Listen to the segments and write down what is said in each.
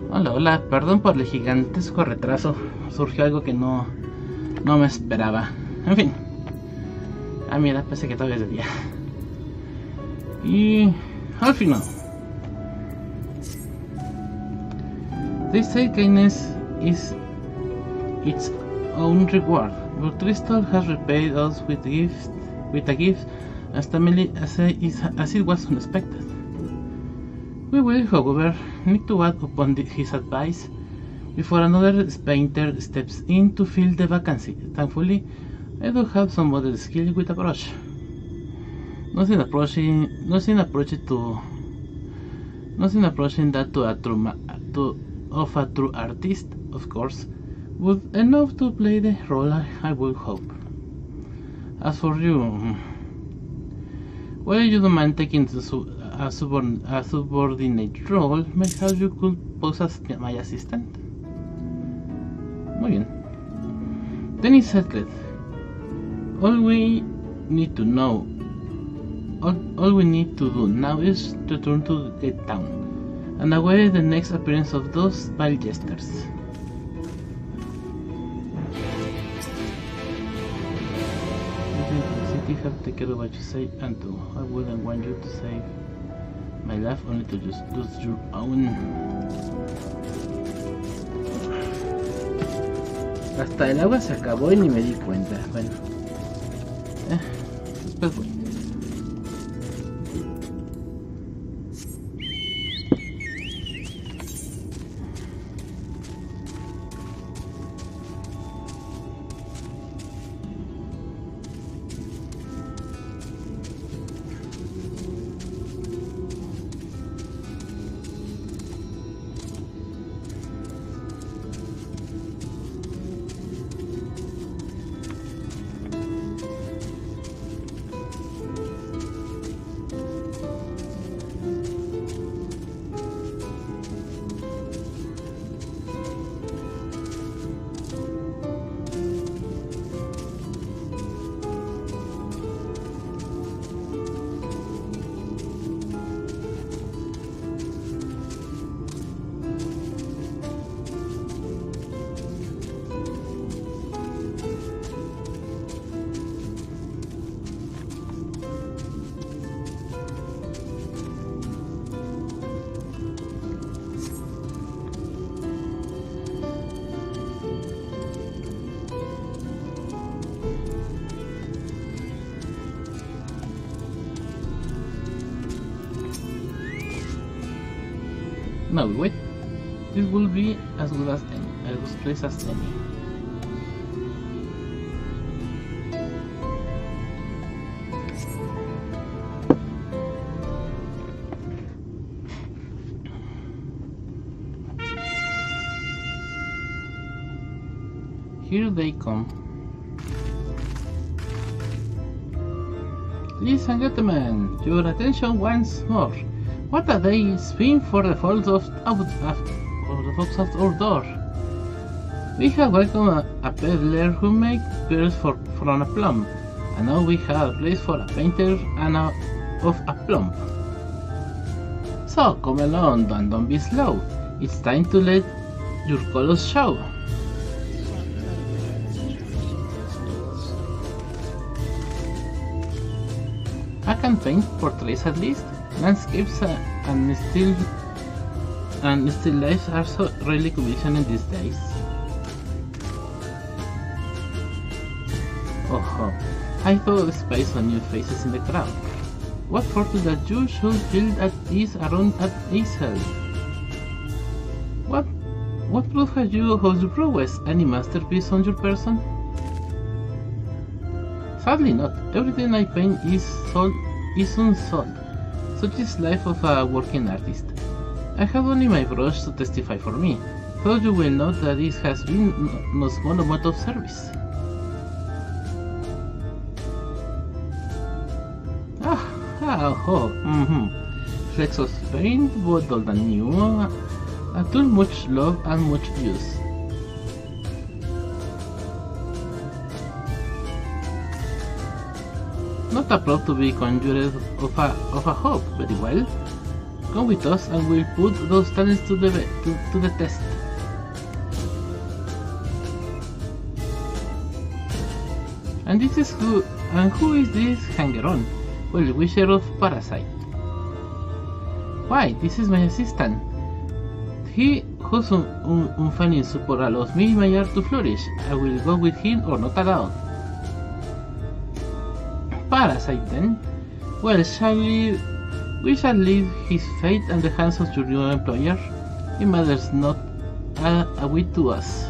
Hola, hola, perdón por el gigantesco retraso. Surgió algo que no me esperaba. En fin. Ah, mira, pensé que todavía es de día. Y al final. They say kindness is its own reward, but Crystal has repaid us with a gift as timely as it was unexpected. We will, however, need to act upon his advice before another painter steps in to fill the vacancy. Thankfully, I do have some model skill with a brush. Nothing approaching that of a true artist, of course, but enough to play the role I would hope. As for you, whether you don't mind taking a subordinate role, maybe you could pose as my assistant. Muy bien. Then he said, all we need to do now is return to Gate Town and await the next appearance of those vile jesters. You have to care what you say and do. I wouldn't want you to save my life only to just lose your own. Hasta el agua se acabó y ni me di cuenta. Bueno, después voy. No, wait. This will be as good as any, as good place as any. Here they come. Ladies and gentlemen, your attention once more. What a day it's been for the folks of our door. We have welcomed a peddler who makes pearls from a plum, and now we have a place for a painter of a plum. So come along and don't be slow. It's time to let your colors show. I can paint portraits at least. Landscapes and still lifes are so rarely commissioned these days. Oh, I thought space on new faces in the crowd. What fortune that you should feel at ease around at Isel. What proof have you of your prowess? Any masterpiece on your person? Sadly not. Everything I paint is unsold. Such is life of a working artist. I have only my brush to testify for me, though you will note that it has been no small amount of service. Flecks of paint, both old and new, a tool much love and much use. Not a plot to be conjured of a hope, very well. Come with us and we'll put those talents to the test. And who is this hanger-on? Well, Wisher of Parasite. Why, this is my assistant. He whose unfailing support allows me my art to flourish. I will go with him or not at all. Parasite then? Well, we shall leave his fate in the hands of your new employer. It matters not a whit to us.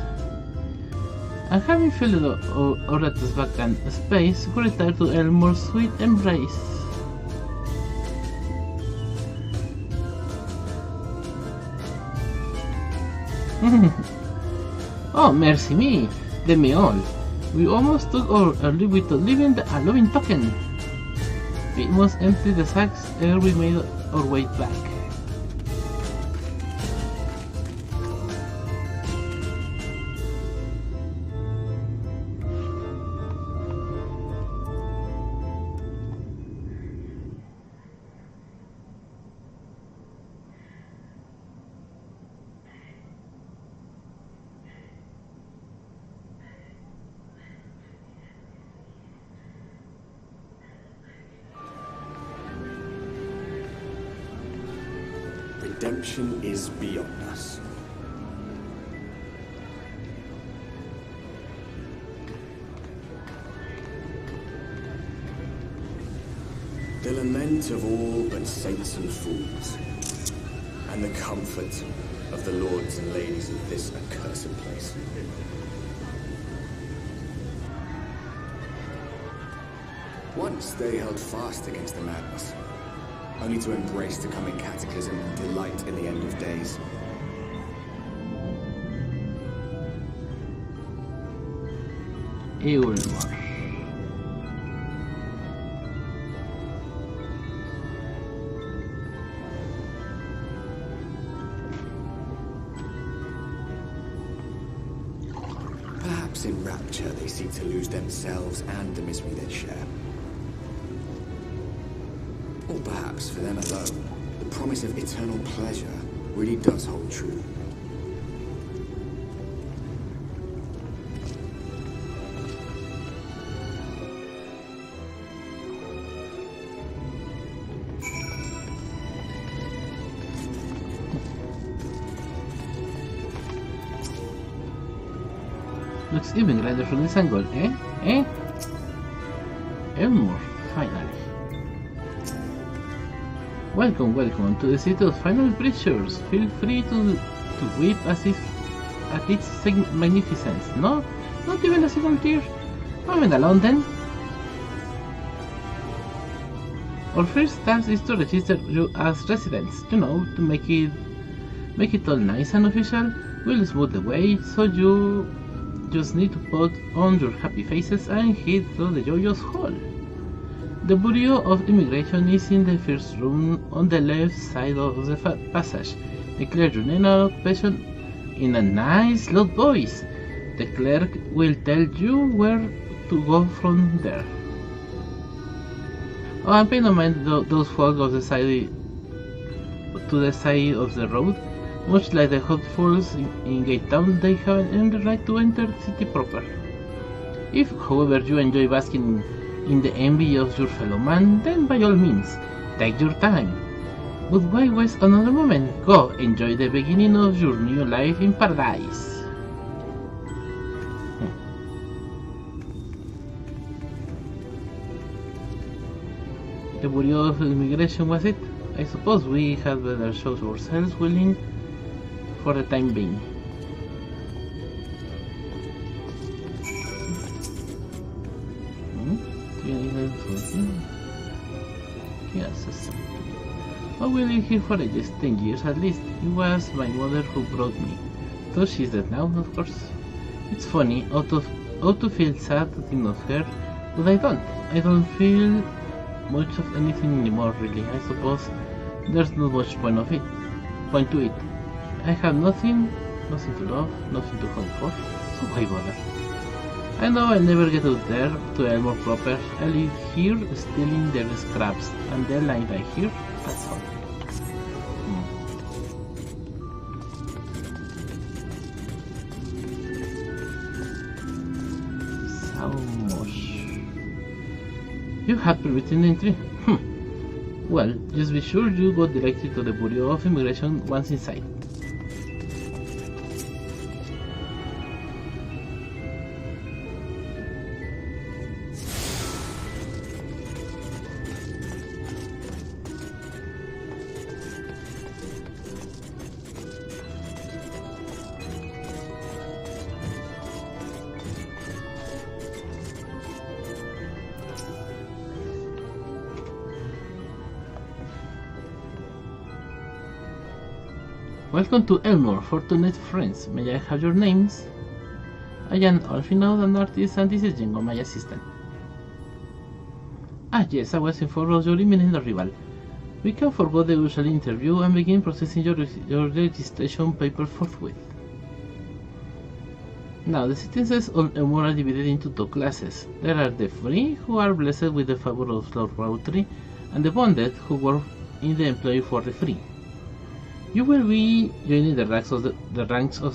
And having filled Oratus' vacant space, we return to Elmore's sweet embrace. Oh, mercy me, let me all. We almost took our early without leaving a loving token. We must empty the sacks ere we made our way back. Redemption is beyond us. The lament of all but saints and fools, and the comfort of the lords and ladies of this accursed place. Once they held fast against the madness, only to embrace the coming cataclysm and delight in the end of days. Eulmar. Perhaps in rapture they seek to lose themselves and the misery they share. Or perhaps for them alone, the promise of eternal pleasure really does hold true. Looks even grander from this angle, eh? Eh? Elmore, finally. Welcome, welcome to the city of final creatures. Feel free to weep at its magnificence. No? Not even a single tear? Moving along then. Our first task is to register you as residents, you know, to make it all nice and official. We'll smooth the way, so you just need to put on your happy faces and head through the joyous hall. The Bureau of Immigration is in the first room on the left side of the passage. Declare your name and occupation in a nice loud voice. The clerk will tell you where to go from there. Oh, and pay no mind those folk of the side to the side of the road. Much like the hopefuls in Gate Town, they haven't earned the right to enter the city proper. If, however, you enjoy basking in the envy of your fellow man, then by all means, take your time. But why waste another moment? Go, enjoy the beginning of your new life in paradise. The Bureau of Immigration was it? I suppose we had better show ourselves willing for the time being. Yes, I will live here for ages, 10 years at least. It was my mother who brought me. Though she's dead now, of course. It's funny, ought to feel sad to think of her, but I don't feel much of anything anymore, really. I suppose there's not much point to it. I have nothing to love, nothing to hope for, so why bother? I know I'll never get out there to Elmore proper. I live here stealing their scraps, and then I die here, that's all. How much? You have permitted entry? Well, just be sure you go directly to the Bureau of Immigration once inside. Welcome to Elmore, fortunate friends. May I have your names? I am Alfino, an artist, and this is Jengo, my assistant. Ah yes, I was informed of your imminent arrival. We can forgo the usual interview and begin processing your registration paper forthwith. Now, the citizens of Elmore are divided into two classes. There are the free, who are blessed with the favor of Lord Routry, and the bonded, who work in the employ for the free. You will be joining the ranks of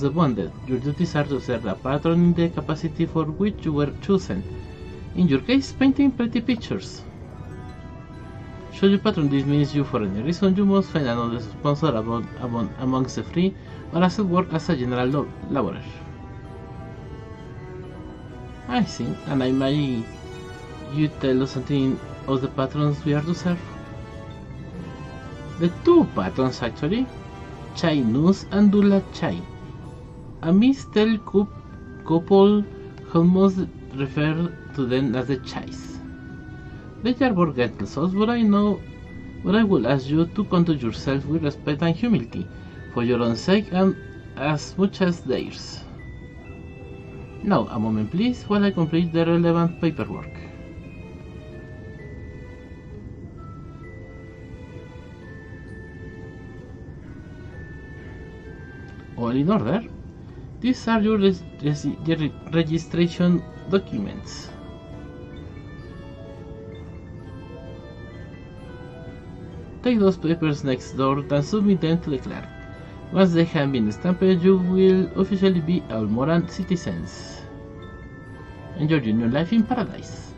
the bonded. Your duties are to serve a patron in the capacity for which you were chosen. In your case, painting pretty pictures. Should your patron dismiss you for any reason, you must find another sponsor amongst the free, or else work as a general laborer. I see, and may you tell us something of the patrons we are to serve? The two patrons, actually. Chai Nus and Dula Chai, a mistel couple who must refer to them as the Chais. They are more gentle souls, but I will ask you to conduct yourself with respect and humility, for your own sake and as much as theirs. Now, a moment please, while I complete the relevant paperwork. All in order. These are your registration documents. Take those papers next door and submit them to the clerk. Once they have been stamped, you will officially be Almoran citizens. Enjoy your new life in paradise.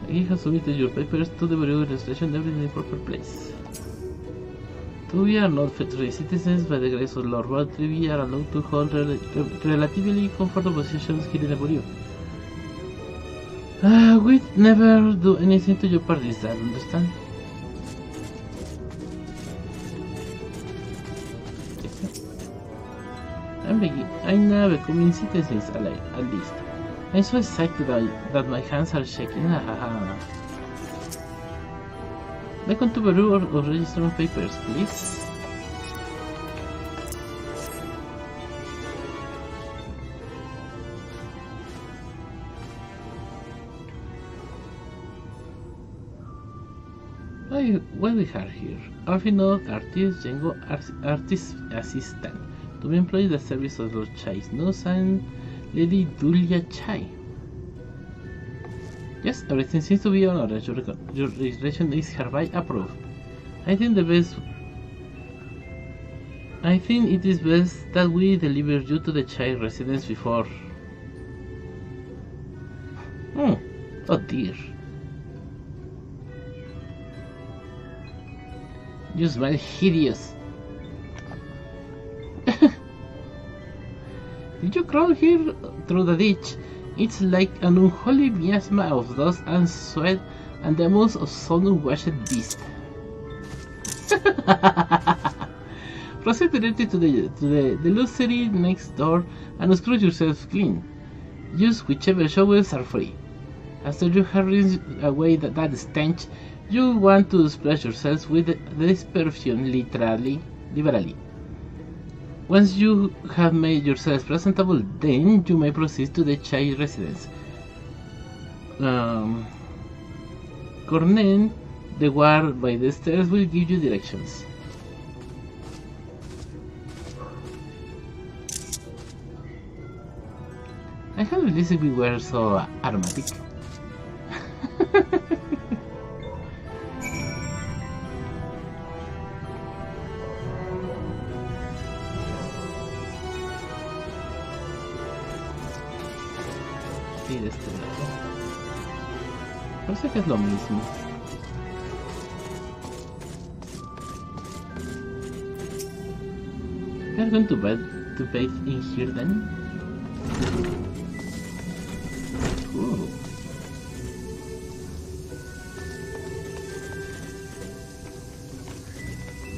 He has submitted your papers to the Bureau of Registration, everything in the proper place. We are not free citizens. By the grace of Lord Routry, we are allowed to hold relatively comfortable positions here in the Bureau. We'd never do anything to jeopardize that, understand? I'm now becoming citizens at least. I'm so excited that my hands are shaking. Welcome to Bureau of Registration Papers, please. What we have here? Alfino, artist, Jengo, artist assistant. To be employed at the service of Lord Chai's Nose and Lady Dulia Chai. Yes, everything seems to be on order. Your registration is hereby approved. I think it is best that we deliver you to the Chai residence before. Oh dear. You smell hideous. Did you crawl here through the ditch? It's like an unholy miasma of dust and sweat and the most of sun-washed beast. Proceed directly to the luxury next door and screw yourself clean. Use whichever showers are free. After you have rinsed away that stench, you want to splash yourselves with this perfume liberally. Once you have made yourselves presentable, then you may proceed to the Chai residence. Cornen, the guard by the stairs, will give you directions. I can't believe we were so aromatic. Sí, de este lado. Parece que es lo mismo. I'm going to bathe in here then. Ooh.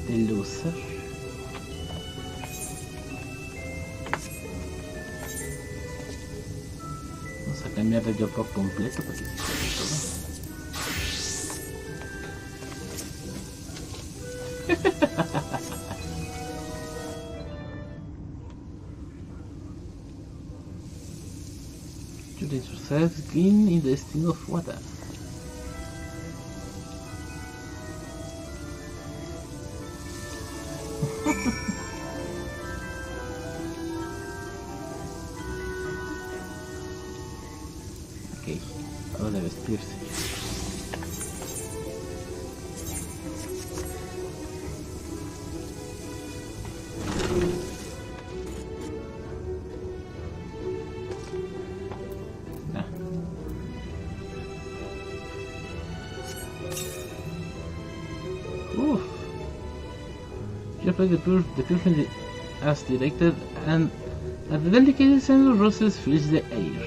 The loser. Vamos a cambiar de yo por completo para que se quede todo. You let yourself clean in the stream of water. Ok, ahora de vestirse. Oof. You apply the perfume as directed, and a delicate scent of roses fills the air.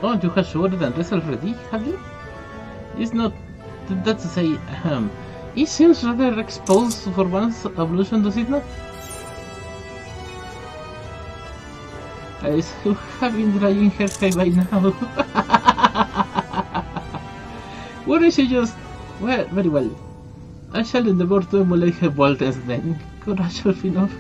Oh, you have showered and dressed already, have you? It's not that to say, it seems rather exposed for one's evolution, does it not? I have been drying her hair by now. What is she just... Well, very well. I shall endeavor to emulate her boldness then. Courage enough.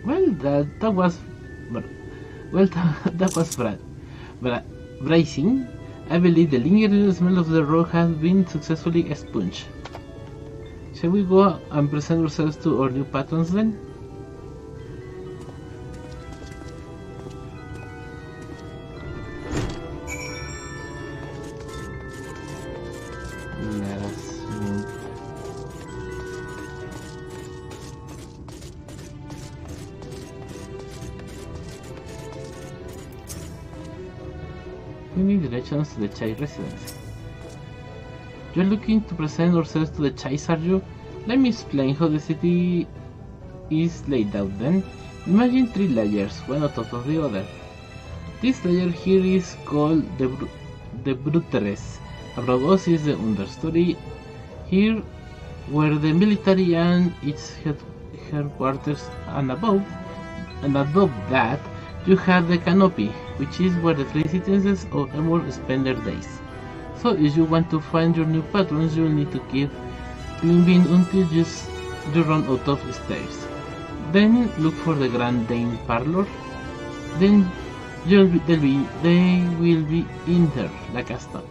Well, that was... Well, that was bracing. I believe the lingering smell of the road has been successfully expunged. Shall we go and present ourselves to our new patrons then? Let us move. We need directions to the Chai residence. You're looking to present ourselves to the Chais, are you? Let me explain how the city is laid out then. Imagine 3 layers, one on top of the other. This layer here is called the Bruteres. Above us is the understory, here where the military and its headquarters, and above that you have the canopy, which is where the 3 citizens of Emor spend their days. So if you want to find your new patrons, you'll need to keep climbing until you run out of stairs. Then look for the Grand Dane Parlor. Then they will be in there like a stud.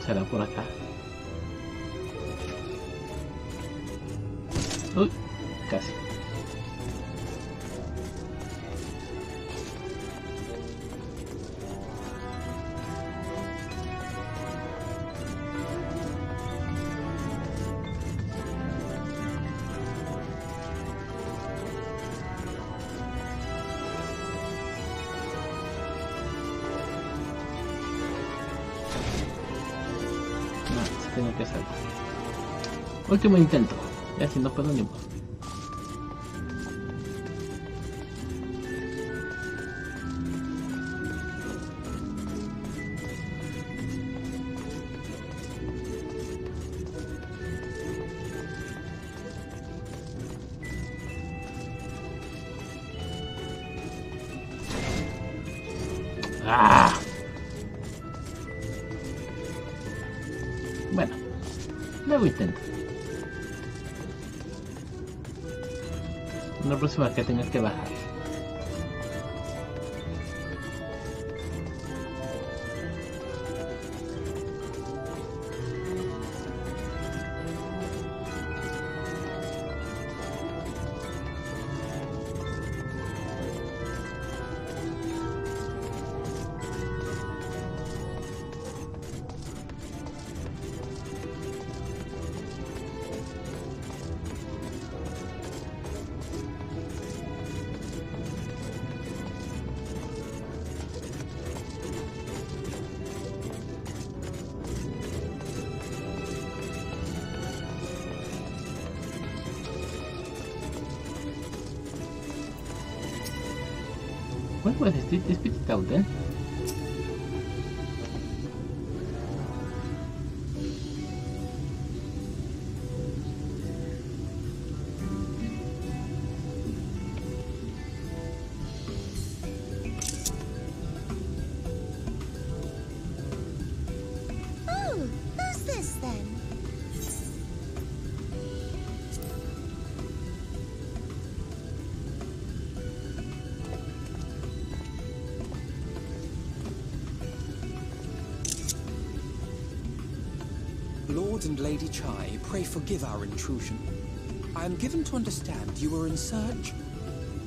Será por acá. Uy, casi. que salga. Último intento. Ya si no puedo ni modo. ¡Ah! Bueno, luego intento. La próxima que tengas que bajar. What was this bit out then? Oh, who's this then? Lord and Lady Chai, pray forgive our intrusion. I am given to understand you were in search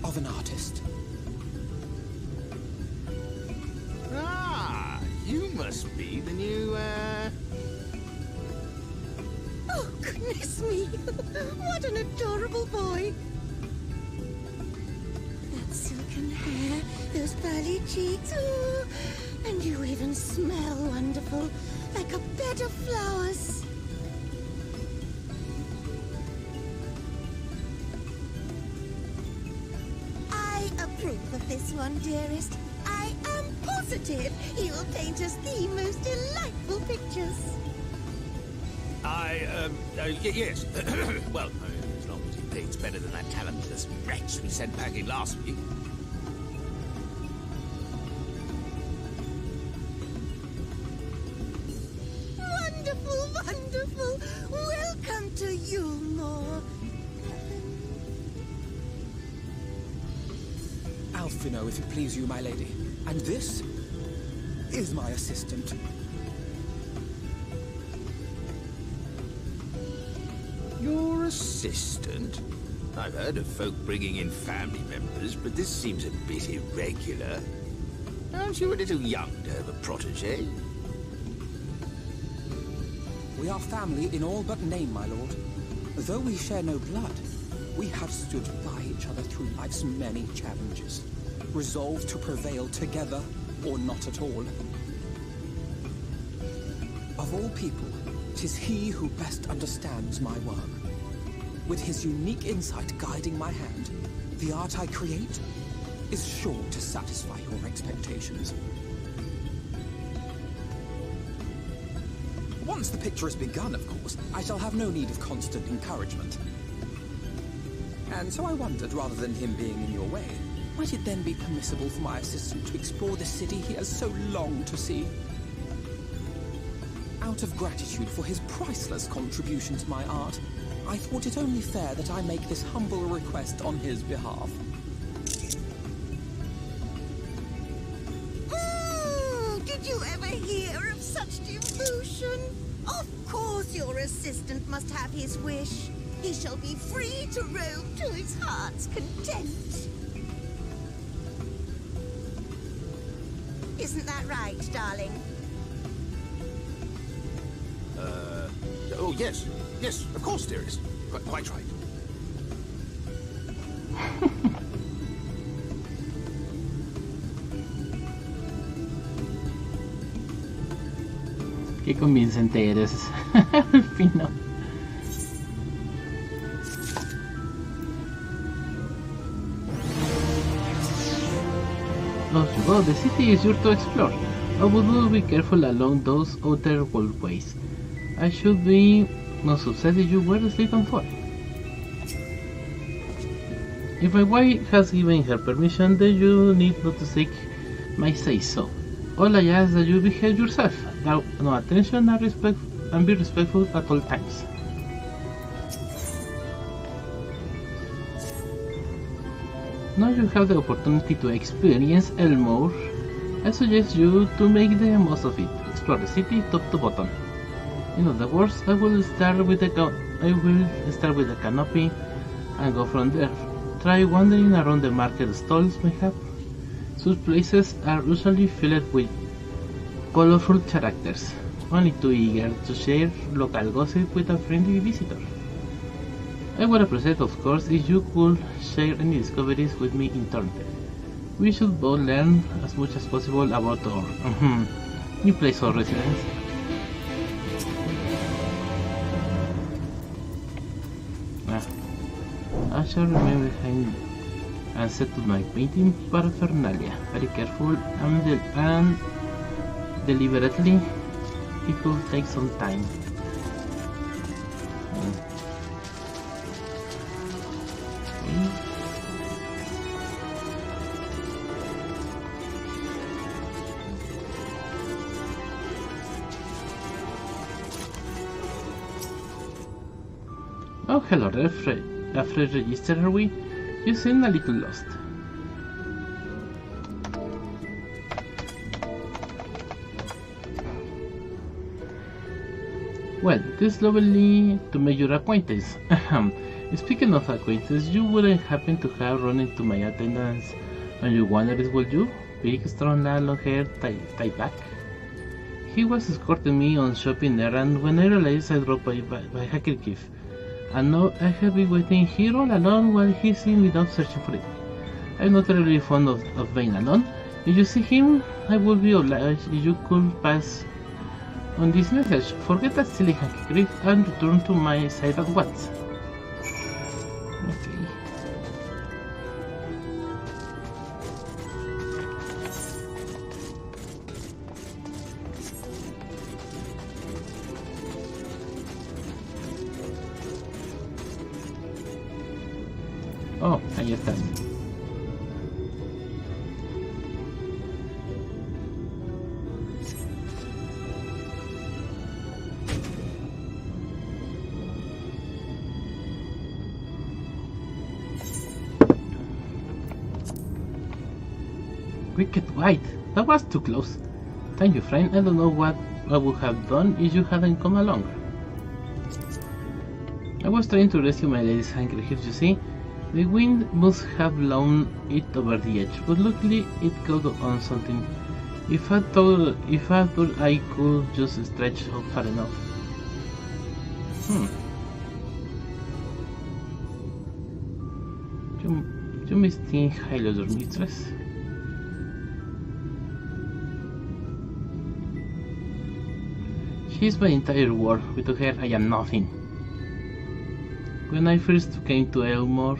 of an artist. Ah, you must be the new, Oh, goodness me! What an adorable boy! That silken hair, those pearly cheeks, oh, and you even smell wonderful, like a bed of flowers. I approve of this one, dearest. I am positive he will paint us the most delightful pictures. yes. Well, as long as he paints better than that talentless wretch we sent packing last week. Wonderful, wonderful. Welcome to Yulmore. Alphino, if it please you, my lady. And this is my assistant. Your assistant? I've heard of folk bringing in family members, but this seems a bit irregular. Aren't you a little young to have a protege? We are family in all but name, my lord. Though we share no blood, we have stood by each other through life's many challenges, resolved to prevail together or not at all. Of all people, 'tis he who best understands my work. With his unique insight guiding my hand, the art I create is sure to satisfy your expectations. Once the picture is begun, of course, I shall have no need of constant encouragement. And so I wondered, rather than him being in your way, might it then be permissible for my assistant to explore the city he has so longed to see? Out of gratitude for his priceless contribution to my art, I thought it only fair that I make this humble request on his behalf. Did you ever hear of such devotion? Of course your assistant must have his wish. He shall be free to roam to his heart's content. Isn't that right, darling? Oh, yes. Yes, of course, dearest. Quite right. Qué convincente eres. Fino. As you go, the city is yours to explore. I would be careful along those outer walkways. I should be not upset if you were asleep and fall. If my wife has given her permission, then you need not to seek my say-so. All I ask that you behave yourself. Now, no attention and be respectful at all times. Now you have the opportunity to experience Elmore. I suggest you to make the most of it. Explore the city top to bottom. In other words, I will start with the canopy and go from there. Try wandering around the market stalls, mayhap. Such places are usually filled with colorful characters, only too eager to share local gossip with a friendly visitor. I would appreciate, of course, if you could share any discoveries with me in turn. We should both learn as much as possible about our new place of residence. I shall remain behind and set to my painting paraphernalia. Very careful and deliberately. It will take some time. Oh, hello there, a fresh register, are we? You seem a little lost. Well, it is lovely to make your acquaintance. Speaking of acquaintance, you wouldn't happen to have run into my attendants on your wanderings, would you? Big, strong lad, long hair, tied back. He was escorting me on shopping errand when I realized I dropped by Hackercliff. And now I have been waiting here all alone while he's in without searching for it. I'm not really fond of being alone. If you see him, I would be obliged if you could pass on this message. Forget that silly Hackercliff and return to my side at once. Okay. Oh, ahí estás. Wicked White, that was too close. Thank you, friend. I don't know what I would have done if you hadn't come along. I was trying to rescue my lady's handkerchief, you see. The wind must have blown it over the edge, but luckily it caught on something. If I thought I could just stretch out far enough. You may think highly of your mistress. She is my entire world. Without her, I am nothing. When I first came to Elmore,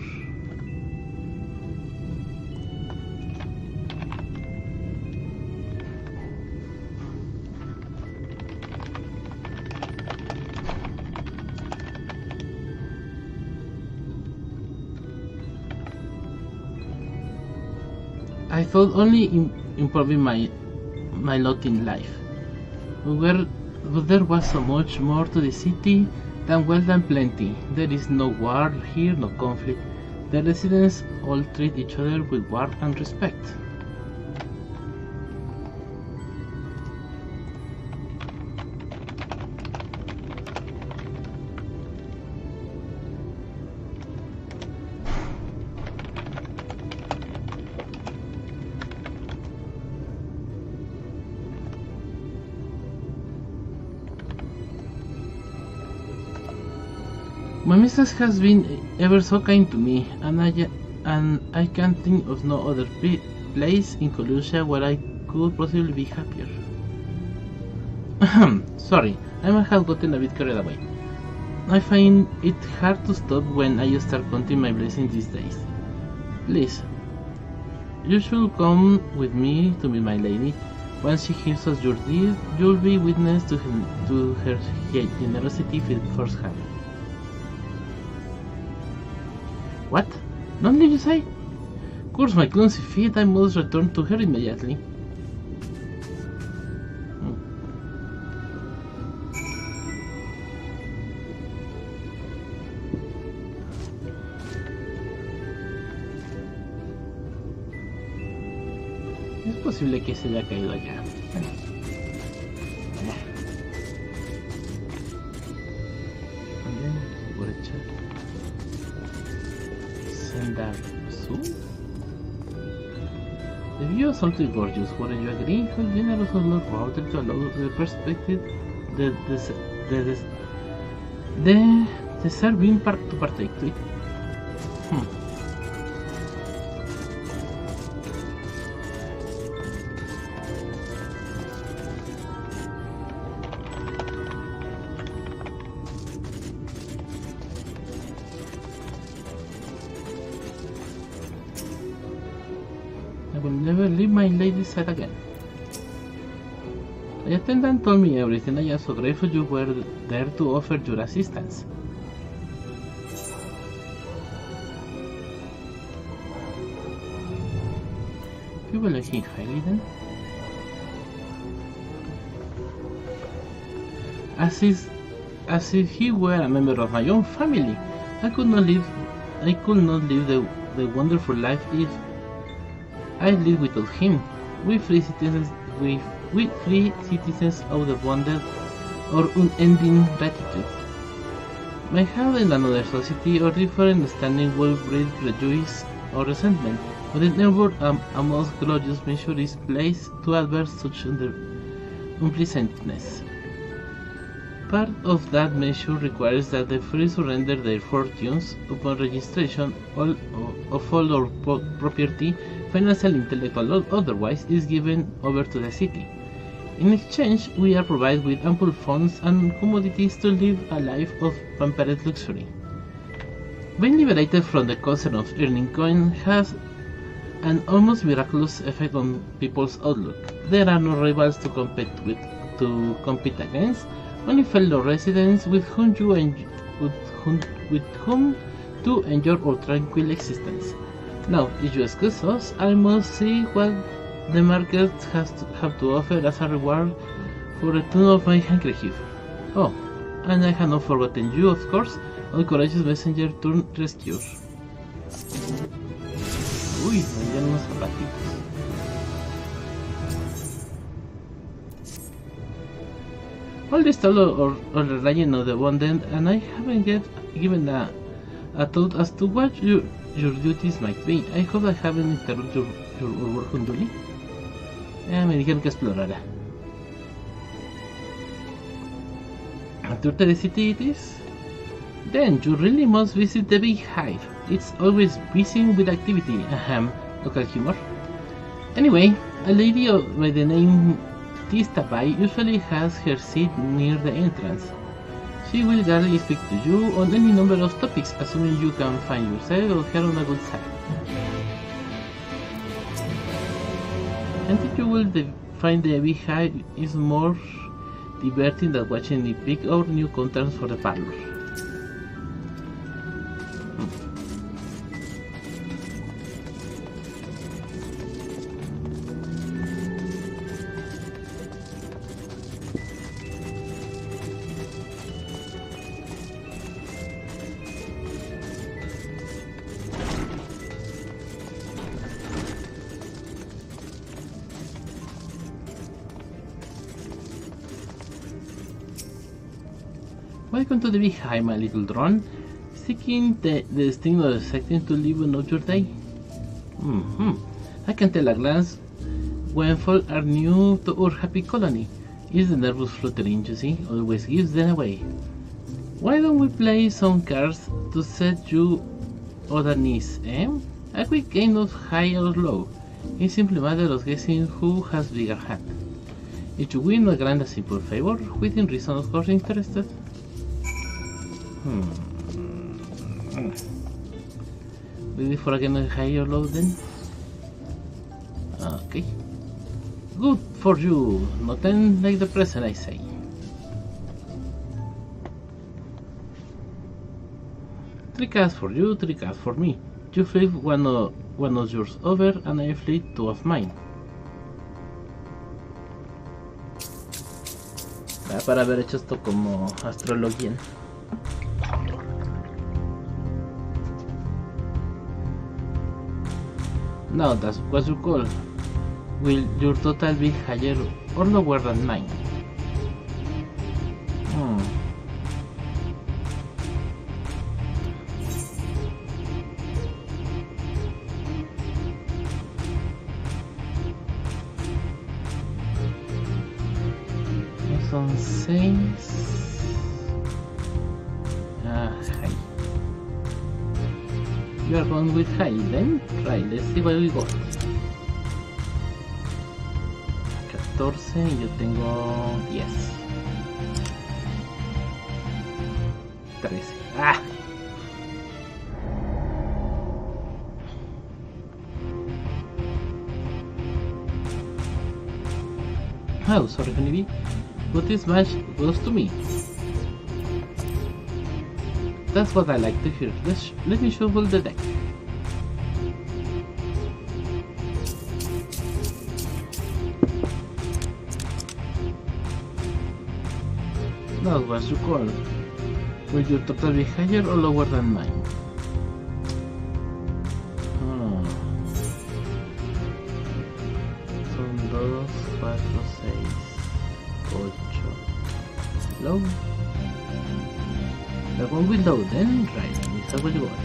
I thought only improving my lot in life. But there was so much more to the city than wealth and plenty. There is no war here, no conflict. The residents all treat each other with warmth and respect. My mistress has been ever so kind to me, and I can't think of no other place in Colusia where I could possibly be happier. Sorry, I might have gotten a bit carried away. I find it hard to stop when I start counting my blessings these days. Please, you should come with me to meet my lady. Once she hears of your deed, you'll be witness to her generosity firsthand. What? Not leave, you say? Curse my clumsy feet, I must return to her immediately. Es posible que se haya caído allá. Send up soon? The view is simply gorgeous. Wouldn't you agree? How generous of Lord Router to allow the perspective the serving part to partake to it. I will never leave my lady's side again. The attendant told me everything. I am so grateful you were there to offer your assistance. You will think highly then? As if he were a member of my own family. I could not live the wonderful life if I live without him. We free citizens of the bonded or unending gratitude. May have in another society or different standing will breed prejudice or resentment, but it never a most glorious measure is placed to avert such unpleasantness. Part of that measure requires that the free surrender their fortunes upon registration of all or property, financial, intellectual, or otherwise, is given over to the city. In exchange, we are provided with ample funds and commodities to live a life of pampered luxury. Being liberated from the concern of earning coin has an almost miraculous effect on people's outlook. There are no rivals to compete against, only fellow residents with whom to enjoy a tranquil existence. Now, if you excuse us, I must see what the market have to offer as a reward for the return of my handkerchief. Oh, and I have not forgotten you, of course, our courageous messenger to rescue. Uy, vendían unos zapatitos. All this talk or the lying of the bonded, and I haven't yet given a thought as to what your duties might be. I hope I haven't interrupted your work unduly. Me dijeron que explorara. A tour to the city it is? Then you really must visit the big hive. It's always busy with activity. Local humor. Anyway, a lady by the name Tistabai usually has her seat near the entrance. She will gladly speak to you on any number of topics, assuming you can find yourself or her on a good side. And if you will find the beehive is more diverting than watching me pick out new contents for the parlor. Welcome to the beehive, my little drone. Seeking the distinct of expecting to live another your day? I can tell a glance when folk are new to our happy colony. It's the nervous fluttering, you see, always gives them away. Why don't we play some cards to set you other knees, eh? A quick game of high or low. It's simply a matter of guessing who has bigger hand. If you win, grant a simple favor, within reason, of course, interested. Ready for again higher load then? Okay. Good for you, not then like the present, I say. Three cards for you, 3 cards for me. You flip one of yours over, and I flip 2 of mine. Para haber hecho esto como astrología. Now that's what you call. Will your total be higher or lower than mine? Son 6. High. You are going with high then? Right, let's see what we got. 14 y yo tengo 10. 13. ¡Ah! Oh, sorry, Honeybee. But this match goes to me. That's what I like to hear. Let me shuffle the deck. Now what's your call? Will your total be higher or lower than mine? Son 2, 4, 6, 8. Low. The one with low then, right, is that what you want?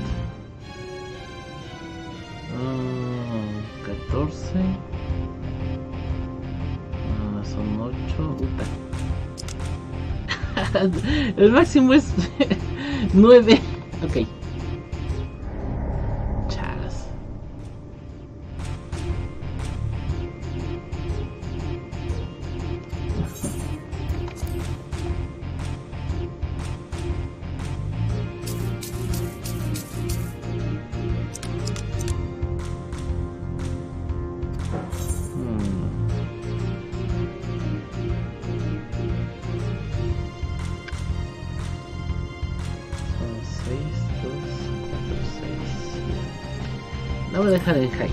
14. Son 8. El máximo es 9. Ok. Chas. La voy a dejar en high.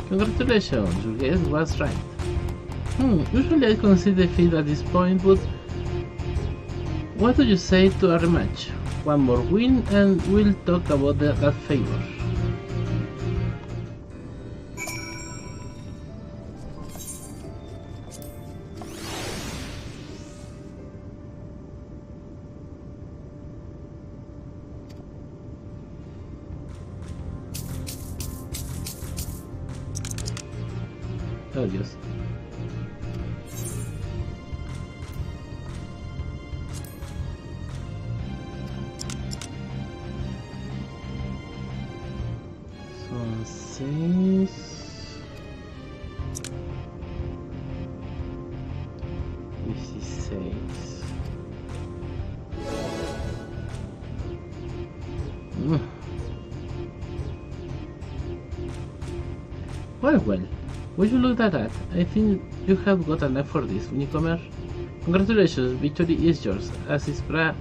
Congratulations, your guess was right. Usually I consider defeat at this point, but what do you say to a rematch? One more win and we'll talk about that favor. Oh Dios. Son 6. Well. Would you look at that? I think you have got enough for this, newcomer. Congratulations, victory is yours, as is the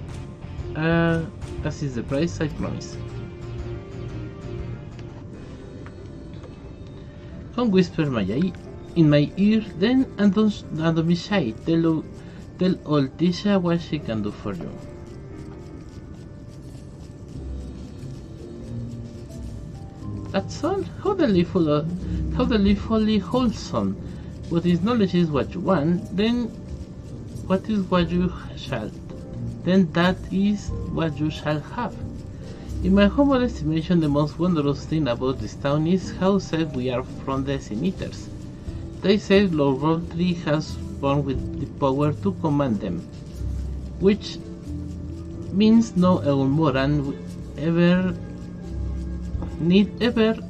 prize I promise. Come whisper in my ear then, and don't be shy. Tell old Tisha what she can do for you. That's all? How delightfully wholesome. But if knowledge is what you want, then what is what you shall? Then that is what you shall have. In my humble estimation, the most wondrous thing about this town is how safe we are from the Sin Eaters. They say Lord Voltri has born with the power to command them, which means no Elmoran will ever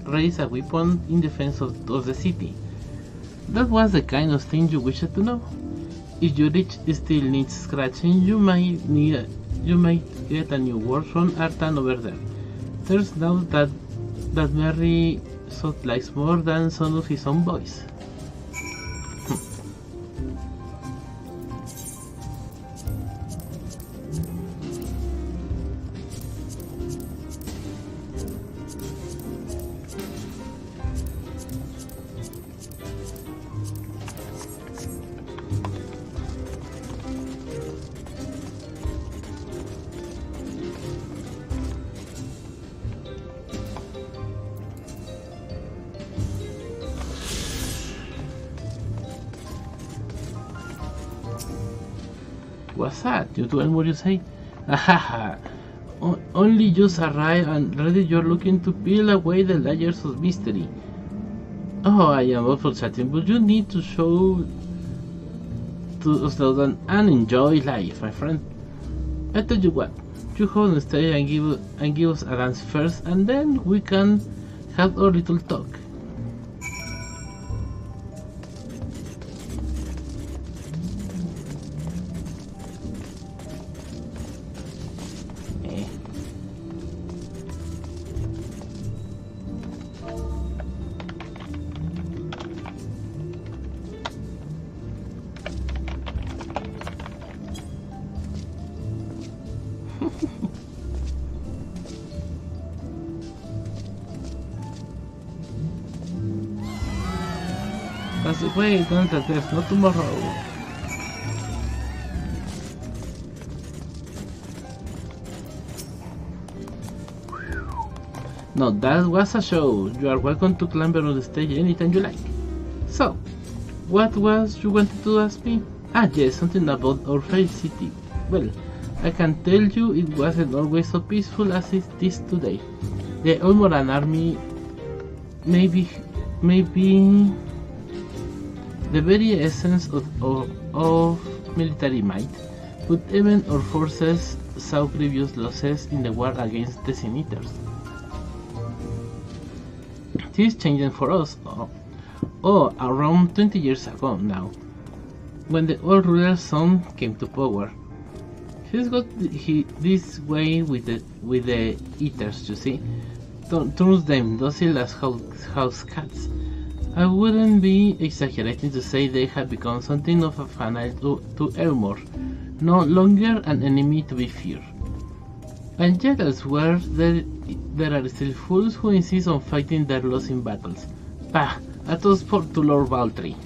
raise a weapon in defense of the city. That was the kind of thing you wished to know. If your itch still needs scratching, you might get a new word from Artan over there. There's now that Merry Sot likes more than some of his own boys. What's that? You doing what you say? Ahaha! Only just arrived and ready you're looking to peel away the layers of mystery. Oh, I am awful chatting, but you need to slow down and enjoy life, my friend. I tell you what, you hold and stay and give us a dance first, and then we can have our little talk. That's the way, don't that there's no tomorrow. No, that was a show. You are welcome to clamber on the stage anytime you like. So, what was you wanted to ask me? Ah yes, something about our fair city. Well, I can tell you it wasn't always so peaceful as it is today. The Almoran army maybe the very essence of military might, but even our forces saw previous losses in the war against the Sin Eaters. This changed for us, around 20 years ago now, when the old ruler's son came to power. He's got this way with the Eaters, you see, turns them docile as house cats. I wouldn't be exaggerating to say they have become something of a fan to Elmore, no longer an enemy to be feared. And yet elsewhere there are still fools who insist on fighting their loss in battles. Bah, a toast to Lord Valtry.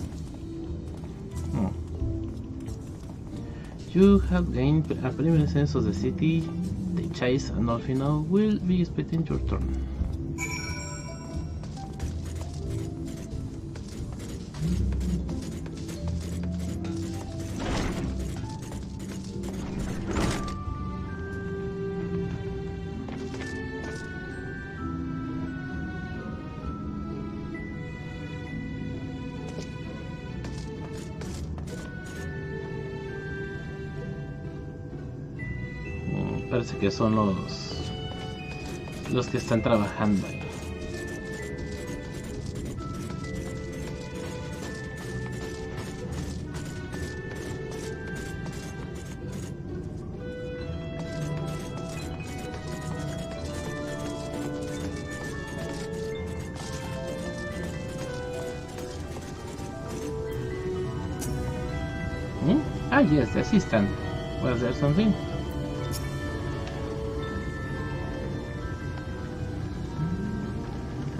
You have gained a preliminary sense of the city. The chase and Orphino will be expecting your turn. Parece que son los que están trabajando ahí. Ah, yes, the assistant. Was there something?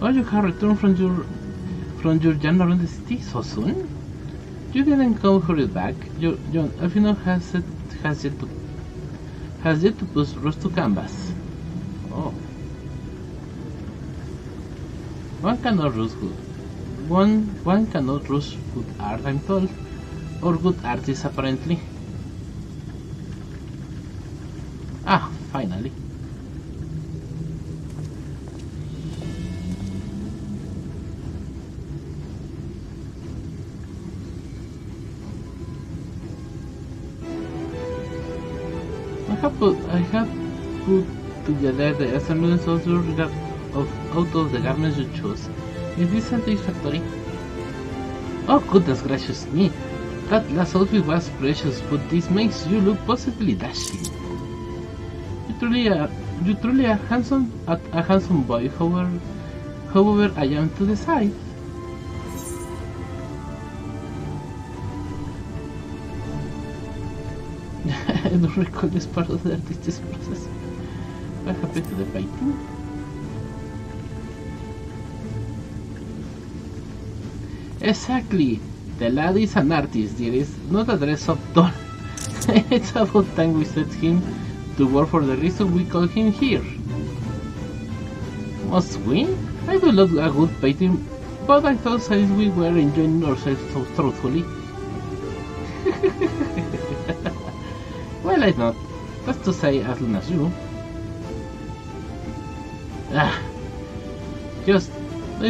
Oh, you have returned from your journey around the city so soon? You didn't come hurried back. Your Elfino has yet to put rust to canvas. Oh, one cannot rush good. One cannot rush good art, I'm told, or good artists apparently. Ah, finally. have put together the assemblance of out of the garments you chose. Is this satisfactory? Oh, goodness gracious me! That last outfit was precious, but this makes you look positively dashing. You truly are a handsome boy. However, I am to decide. I don't recall this part of the artistic process. What happened to the painting? Exactly. The lad is an artist, dearest, not a dress-up doll. It's about time we set him to work for the reason we call him here. Must we? I do love a good painting, but I thought since we were enjoying ourselves so truthfully. Well, I not. That's to say, as long as you. Just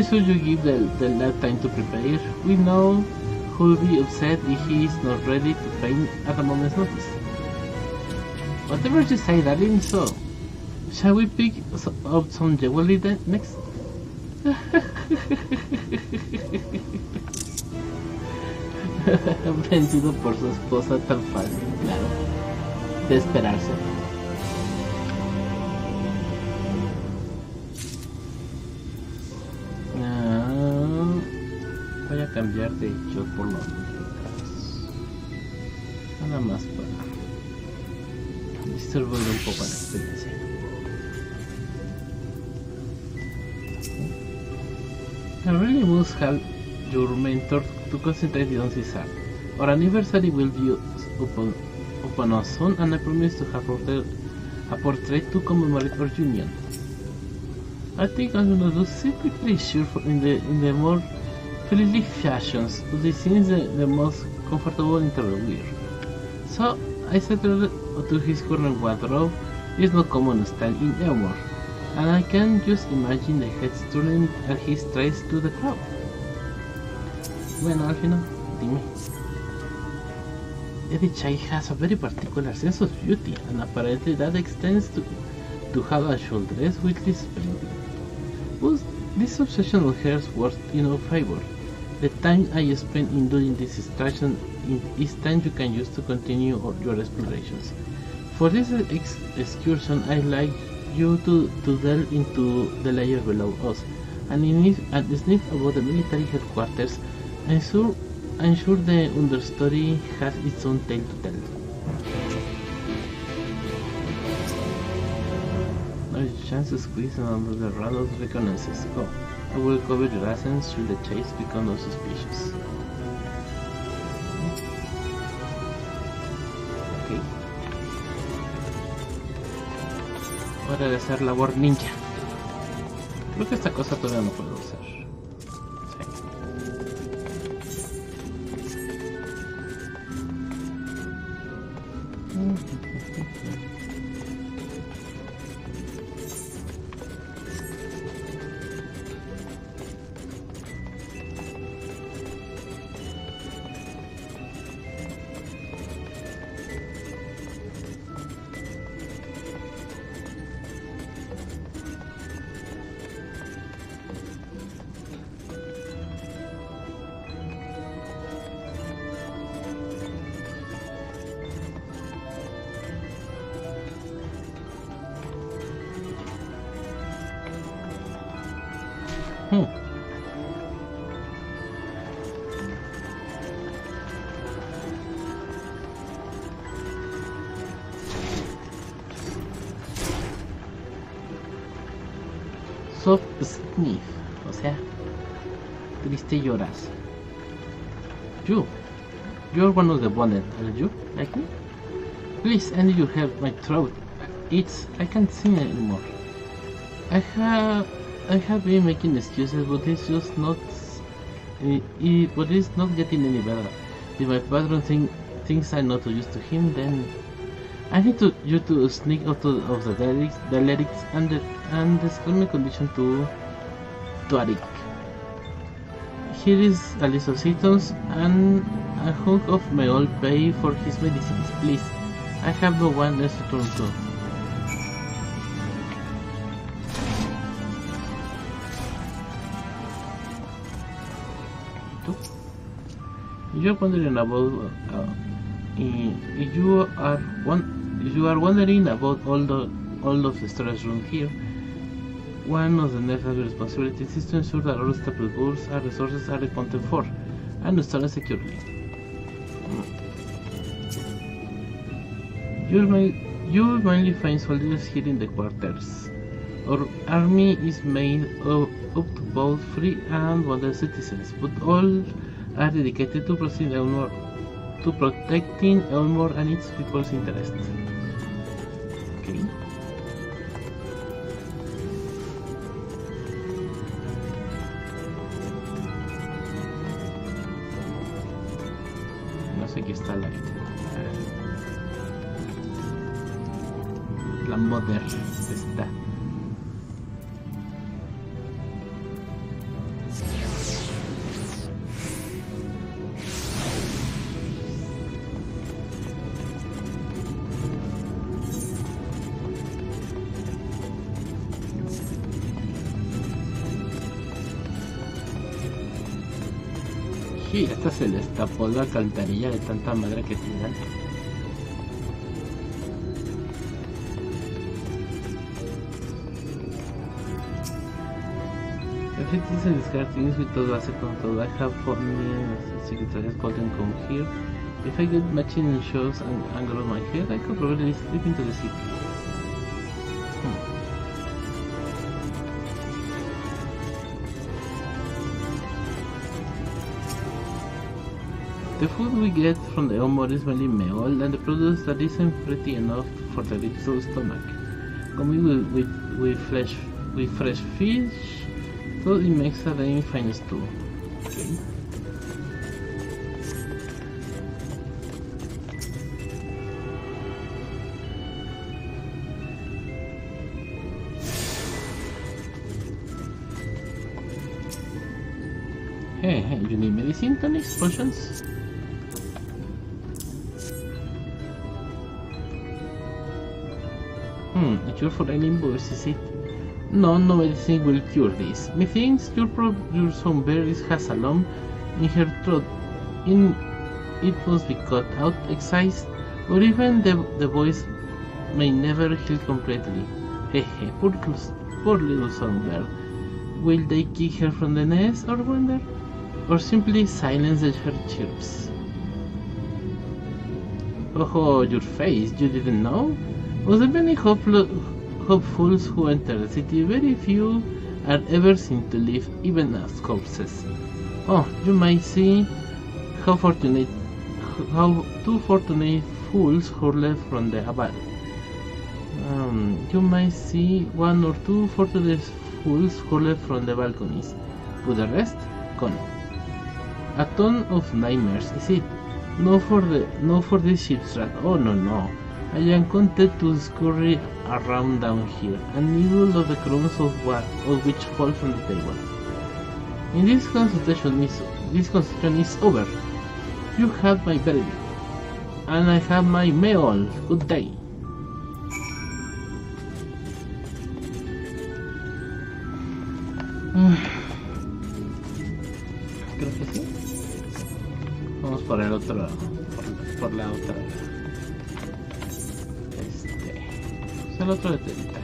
should you give the lad time to prepare. We know who will be upset if he is not ready to paint at a moment's notice. Whatever you say, darling, so shall we pick up some jewelry next? Vencido por su esposa tan fácil, claro, de esperarse. Voy a cambiar de hecho por los muñecas. Nada más para distribuir un poco la experiencia. I really must have your mentor to concentrate on this art. Our anniversary will be upon us soon, and I promise to have a portrait to commemorate our union. I think I'm gonna do simply pleasure in the more frilly fashions, but this seems the most comfortable interwear. So I settled to his current wardrobe. It's not common style in anymore, and I can just imagine the heads turning as he strides to the crowd. Bueno, Alfino, dime. Every child has a very particular sense of beauty, and apparently that extends to how I should dress with this painting. But this obsession of hers works in our favor. The time I spend in doing this extraction is time you can use to continue your explorations. For this excursion, I'd like you to delve into the layer below us and sniff about the military headquarters. I'm sure the understory has its own tale to tell. No chance to squeeze under the radar reconnaissance. Oh, I will cover your absence should the chase become suspicious. Ok. Hora de hacer labor ninja. Creo que esta cosa todavía no puedo usar. Soft sniff, o sea, triste lloras. You're one of the bonnet, are you? Like me? Please, I need your help. My throat. I can't sing anymore. I have been making excuses, but it's just not. But it's not getting any better. If my patron thinks I'm not used to him, then I need you to sneak out of the lyrics and describe my condition to Arik. Here is a list of symptoms and a hunk of my old pay for his medicines. Please, I have no one else to turn to. You're wondering about if you are wondering about all of the storage room here. One of the necessary responsibilities is to ensure that all staple goods and resources are accounted for and stored securely. You'll mainly find soldiers here in the quarters. Our army is made up to both free and bonded citizens, but all are dedicated to protecting Elmore and its people's interests. Okay. No sé qué está la mother está. Sí, esta se les tapó la alcantarilla de tanta madre que tiran. If it is a discard things with todo base control, I have found secretaries golden come here. If I get matching shows and angle on my head, I could probably slip into the city. The food we get from the Elmore is mainly meal and the produce that isn't pretty enough for the little stomach. Coming with fresh fish, so it makes a very fine stew. Okay. Hey, you need medicine, tonics, potions? A cure for any invoice, is it? No medicine will cure this. Methinks your some berries has a lump in her throat. It must be cut out, excised, or even the voice may never heal completely. Hehe, poor little songbird. Will they kick her from the nest, or wonder? Or simply silence her chirps? Oh, your face, you didn't know? Of the many hopefuls who enter the city, very few are ever seen to live even as corpses. Oh, you might see how two fortunate fools who left from the abyss. You might see one or two fortunate fools who left from the balconies, but the rest gone. A ton of nightmares, is it? No for this ship's rat. Oh no. I am content to scurry around down here, and nibble of the crumbs of which fall from the table. And this consultation is over. You have my berry, and I have my mail. Good day. Creo que sí. Vamos por el otro, por la otra. El otro de telita.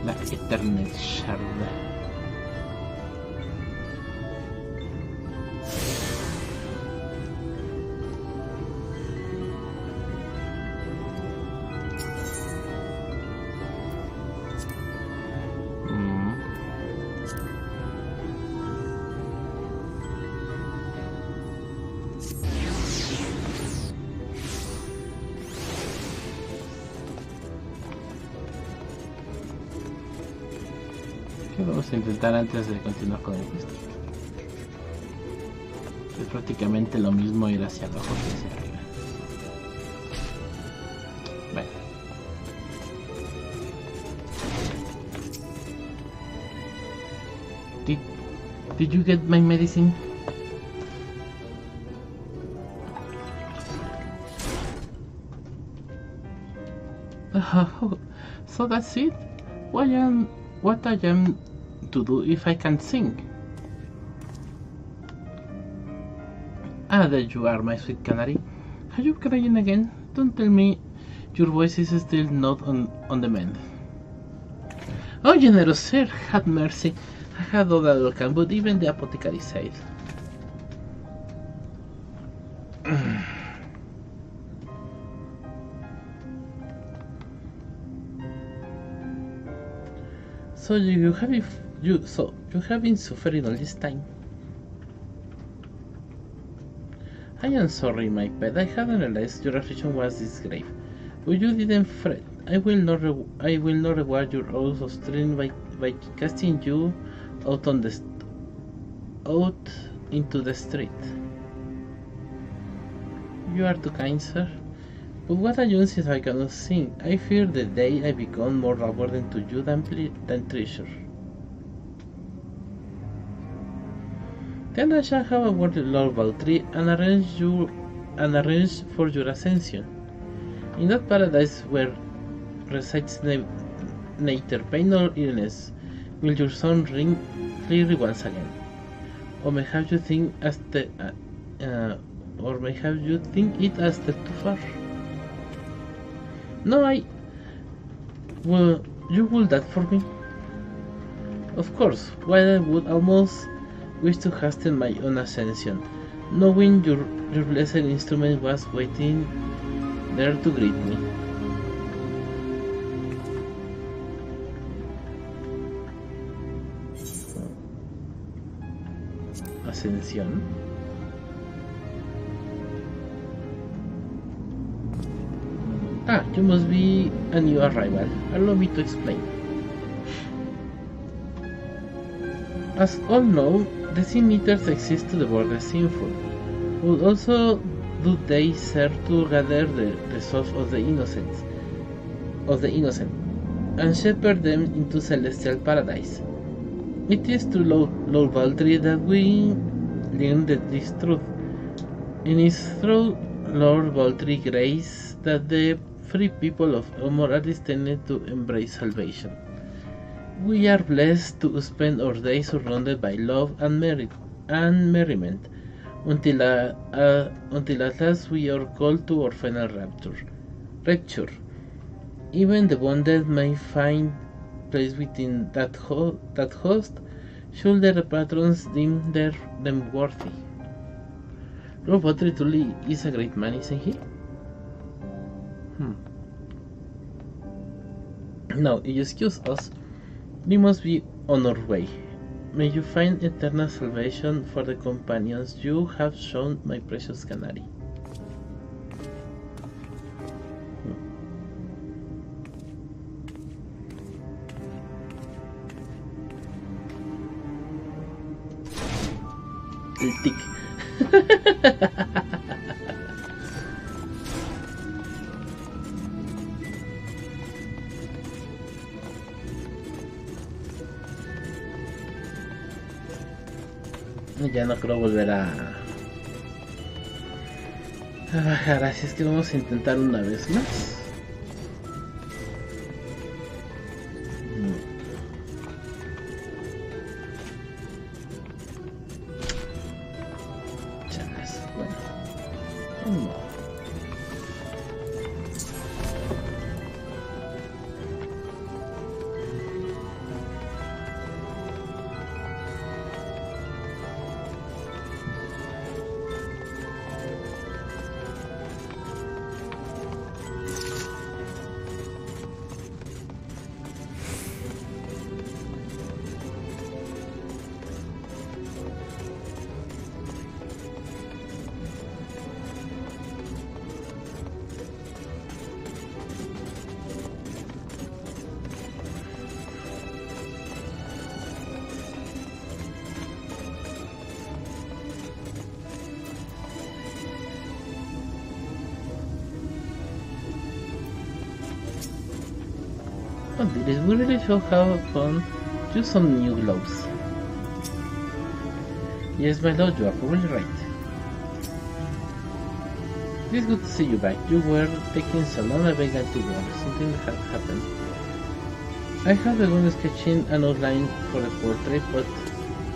La Eternal Shard. Vamos a intentar antes de continuar con el texto. Es prácticamente lo mismo ir hacia abajo que hacia arriba. Bueno. Did you get my medicine? So that's it? What I am to do if I can't sing? Ah, there you are, my sweet canary. Are you crying again? Don't tell me your voice is still not on the mend. Oh, generous sir, have mercy. I had all that I can, but even the apothecary said. So you have been suffering all this time. I am sorry, my pet. I hadn't realized your affliction was this grave. But you didn't fret. I will not reward your oath of strength by casting you out into the street. You are too kind, sir. But what a use if I cannot sing? I fear the day I become more a burden to you than treasure. Then I shall have a word with Lord Valtry and arrange for your ascension. In that paradise where resides neither pain nor illness, will your song ring clearly once again, or may have you think it as the too far. No, you will that for me? Of course. While I would almost wish to hasten my own ascension, knowing your blessed instrument was waiting there to greet me. Ascensión. Ah, you must be a new arrival. Allow me to explain. As all know, the sin eaters exist to devour the sinful, but also do they serve to gather the souls of the innocent, and shepherd them into celestial paradise. It is through Lord Valtry that we learn this truth. It is through Lord Valtry's grace that the free people of Omor are destined to embrace salvation. We are blessed to spend our days surrounded by love and merriment, until at last we are called to our final rapture. Even the wounded may find place within that host, should their patrons deem them worthy. Lord Valtry truly is a great man, isn't he? Now, if you excuse us, we must be on our way. May you find eternal salvation for the companions you have shown, my precious canary. Tick. Ya no creo volver a bajar, así es que vamos a intentar una vez más. Chalas, bueno. Oh, did we really should have fun? Use some new gloves. Yes, my lord, you are probably right. It is good to see you back. You were taking so long I began to worry something had happened. I have begun sketching an outline for the portrait, but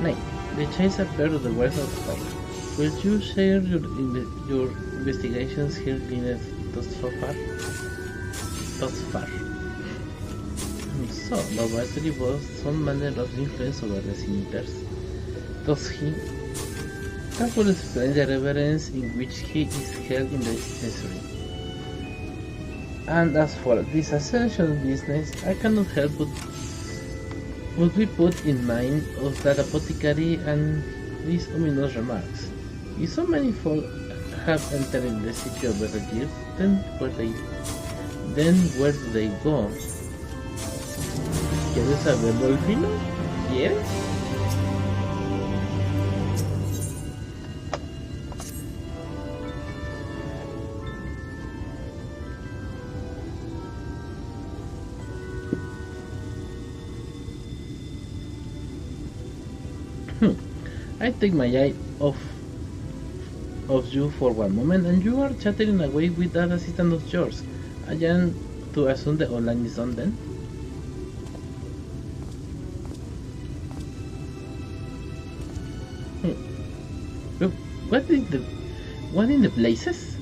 nay, the chase appeared the worst of hope. Will you share your investigations here, Linnet, thus far? So, Barbary was some manner of influence over the senators. Does he? That will explain the reverence in which he is held in the history. And as for this assassination business, I cannot help but be put in mind of that apothecary and these ominous remarks. If so many folk have entered in the city over the years, then where do they go? ¿Quieres saberlo al final? ¿Quieres? I take my eye off you for one moment, and you are chattering away with that assistant of yours. I am to assume the online is on then. What in the places?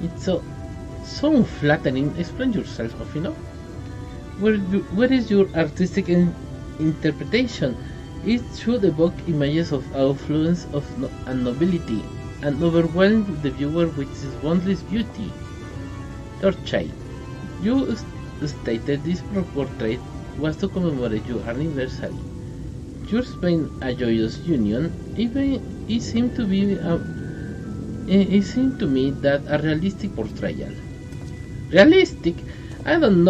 It's so unflattering. Explain yourself, Ofino. Where is your artistic interpretation? It should evoke images of affluence and nobility, and overwhelm the viewer with its boundless beauty. Torchai, you stated this portrait was to commemorate your anniversary. Yours being a joyous union, even it seemed to me that a realistic portrayal. Realistic? I don't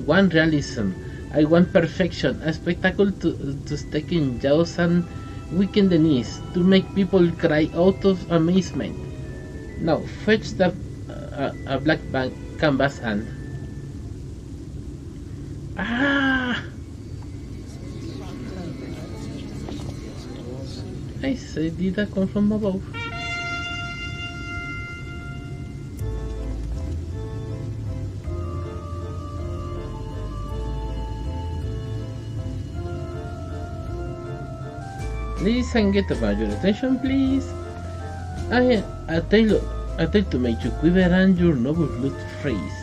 want realism. I want perfection, a spectacle to stick in jaws and weaken the knees, to make people cry out of amazement. Now, fetch a black canvas and... I say, did that come from above? Listen, get about your attention, please. I tell to make you quiver and your noble blood freeze.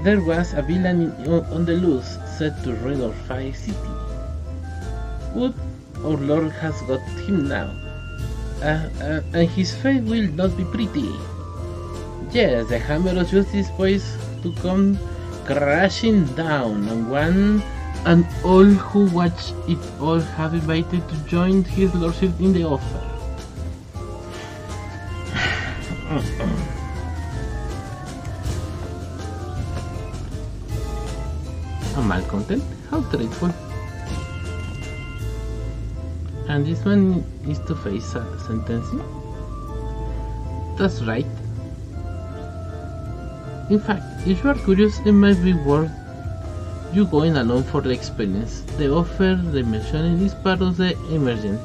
There was a villain on the loose, set to rid our fire city. But our Lord has got him now, and his fate will not be pretty. Yes, the hammer of justice poised to come crashing down, and all who watch it all have invited to join his lordship in the offer. A malcontent? How dreadful. And this one is to face a sentencing? That's right. In fact, if you are curious, it might be worth you going along for the experience. The offer they mentioned is part of the emergent,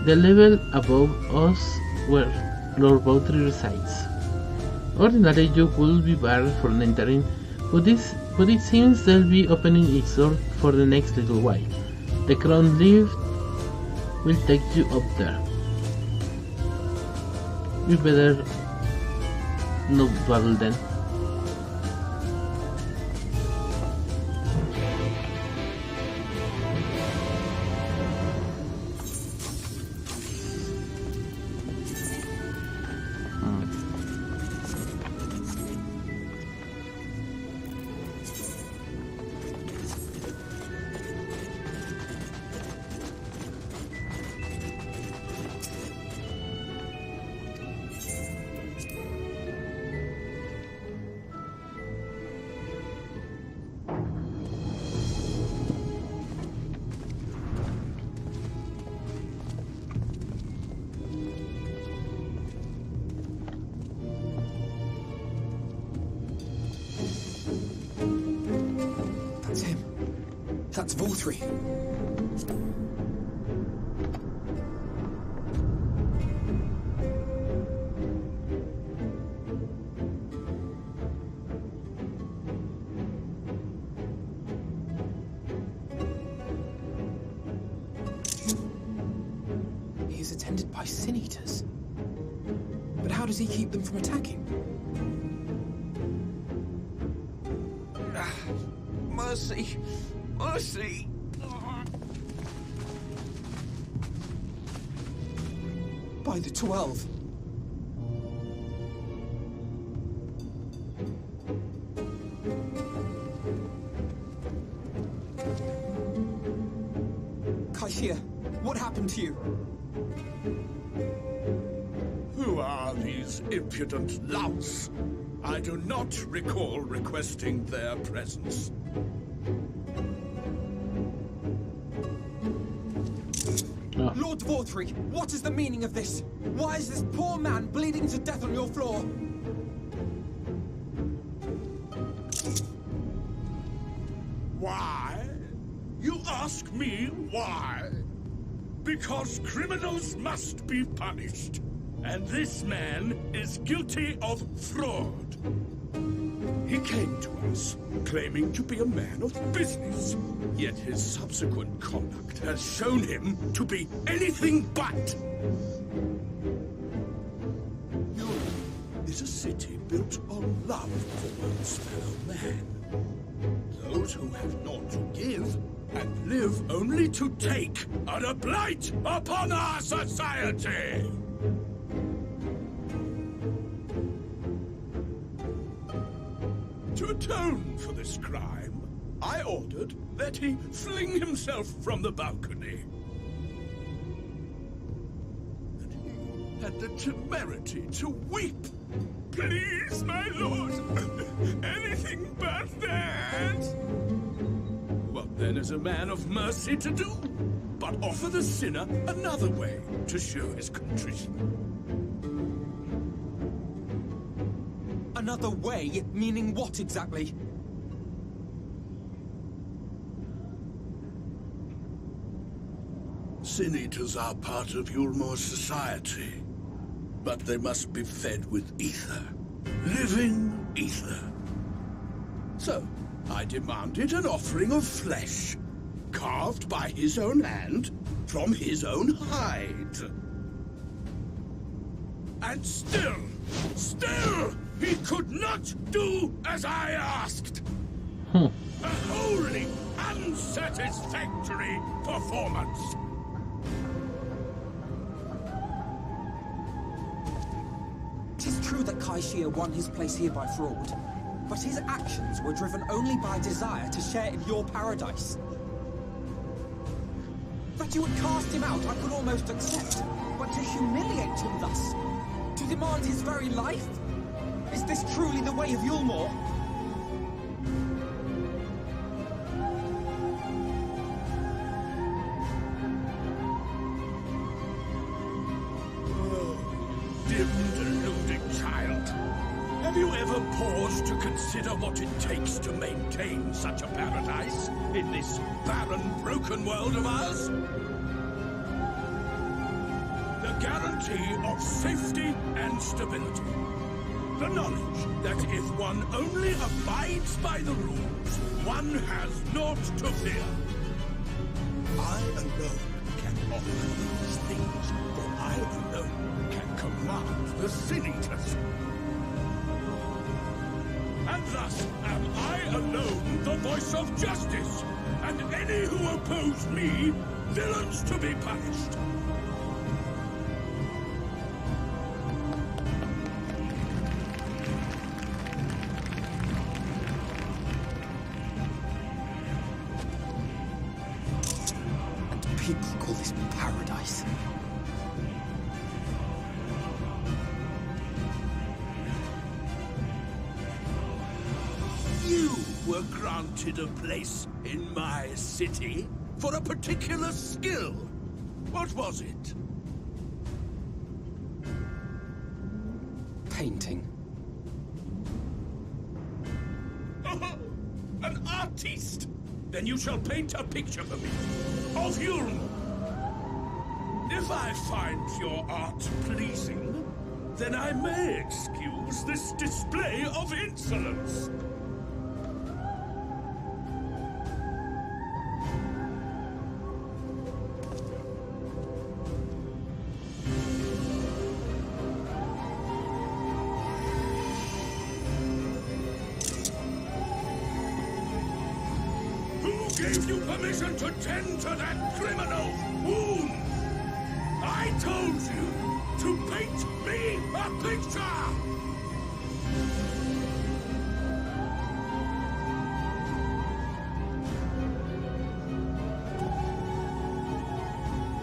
the level above us where Lord Bautry resides. Ordinarily you would be barred from entering, but it seems they'll be opening its door for the next little while. The crown lift will take you up there. You better not dawdle then. That's Vorthree. He is attended by sin eaters. But how does he keep them from attacking? Mercy! Mercy! By the 12. Kaishia, what happened to you? Who are these impudent louts? I do not recall requesting their presence. Lord Vorthree, what is the meaning of this? Why is this poor man bleeding to death on your floor? Why? You ask me why? Because criminals must be punished. And this man is guilty of fraud. He came to us claiming to be a man of business, yet his subsequent conduct has shown him to be anything but. Europe is a city built on love for one's fellow man. Those who have naught to give and live only to take are a blight upon our society. To atone for this crime, I ordered that he fling himself from the balcony. And he had the temerity to weep. Please, my lord, anything but that. What then is a man of mercy to do? But offer the sinner another way to show his contrition. Another way? Meaning what exactly? Sin eaters are part of Yulmore's society, but they must be fed with ether. Living ether. So, I demanded an offering of flesh, carved by his own hand, from his own hide. And still, he could not do as I asked. A wholly unsatisfactory performance. It is true that Kaishia won his place here by fraud, but his actions were driven only by desire to share in your paradise. That you would cast him out I could almost accept, but to humiliate him thus, to demand his very life? Is this truly the way of Yulmore? Dim, deluded child. Have you ever paused to consider what it takes to maintain such a paradise in this barren, broken world of ours? The guarantee of safety and stability. The knowledge that if one only abides by the rules, one has naught to fear. I alone can offer these things, for I alone can command the Sin Eaters. And thus am I alone the voice of justice, and any who oppose me, villains to be punished. People call this paradise. You were granted a place in my city for a particular skill. What was it? Painting. An artiste! then you shall paint a picture for me of Yulm. If I find your art pleasing, then I may excuse this display of insolence. Who gave you permission to tend to that criminal's wound? I told you to paint me a picture!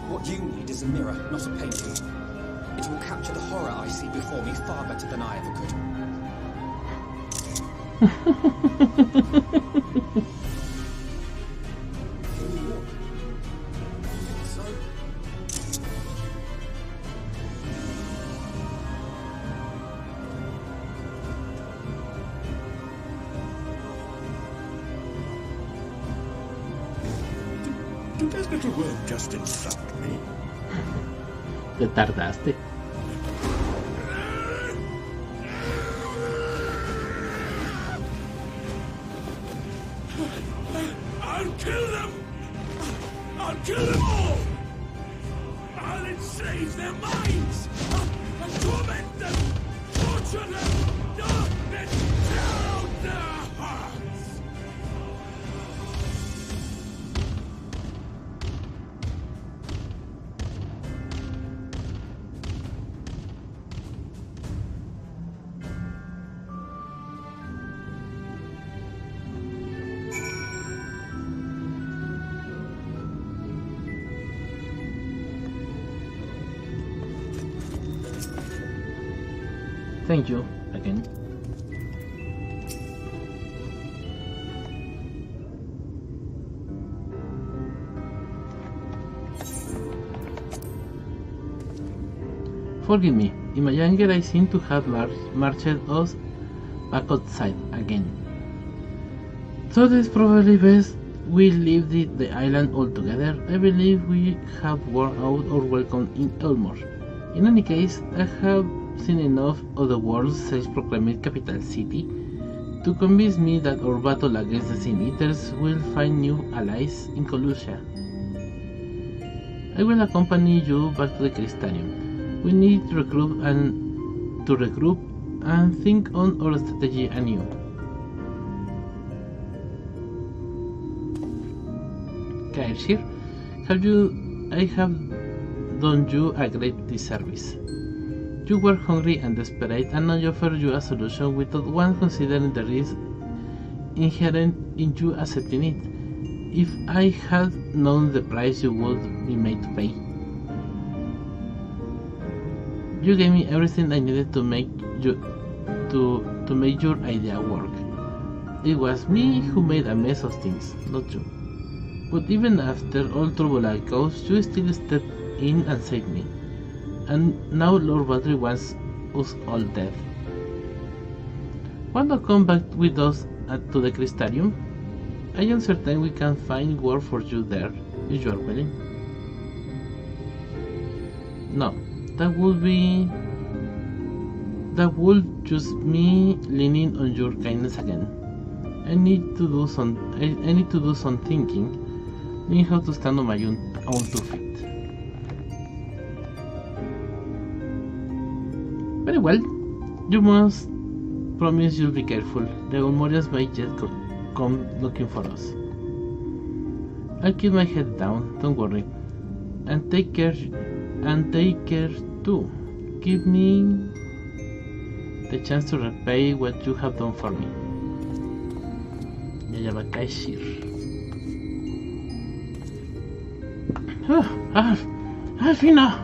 What you need is a mirror, not a painting. It will capture the horror I see before me far better than I ever could. Did this little worm just insult me? Te tardaste. I'll kill them! I'll kill them all! I'll enslave their minds! I'll torment them! Torture them! Then tear out their hearts! Thank you again. Forgive me, in my anger I seem to have marched us back outside again. So it is probably best we leave the island altogether. I believe we have worn out our welcome in Elmore. In any case, I have seen enough of the world's self-proclaimed capital city to convince me that our battle against the Sin Eaters will find new allies in Colusia. I will accompany you back to the Crystarium. We need to regroup and think on our strategy anew. Kaeshir, I have done you a great disservice. You were hungry and desperate, and I offer you a solution without once considering the risk inherent in you accepting it. If I had known the price you would be made to pay. You gave me everything I needed to make your idea work. It was me who made a mess of things, not you. But even after all trouble I caused, you still stepped in and saved me. And now Lord Baldry wants us all dead. Want to come back with us to the Crystarium? I am certain we can find work for you there, if you are willing. No, that would just me leaning on your kindness again. I need to do some thinking, knowing how to stand on my own 2 feet. Very well. You must promise you'll be careful. The Ulmorians might yet come looking for us. I'll keep my head down, don't worry. And take care too. Give me the chance to repay what you have done for me. Ya va Kaeshir. Alfina!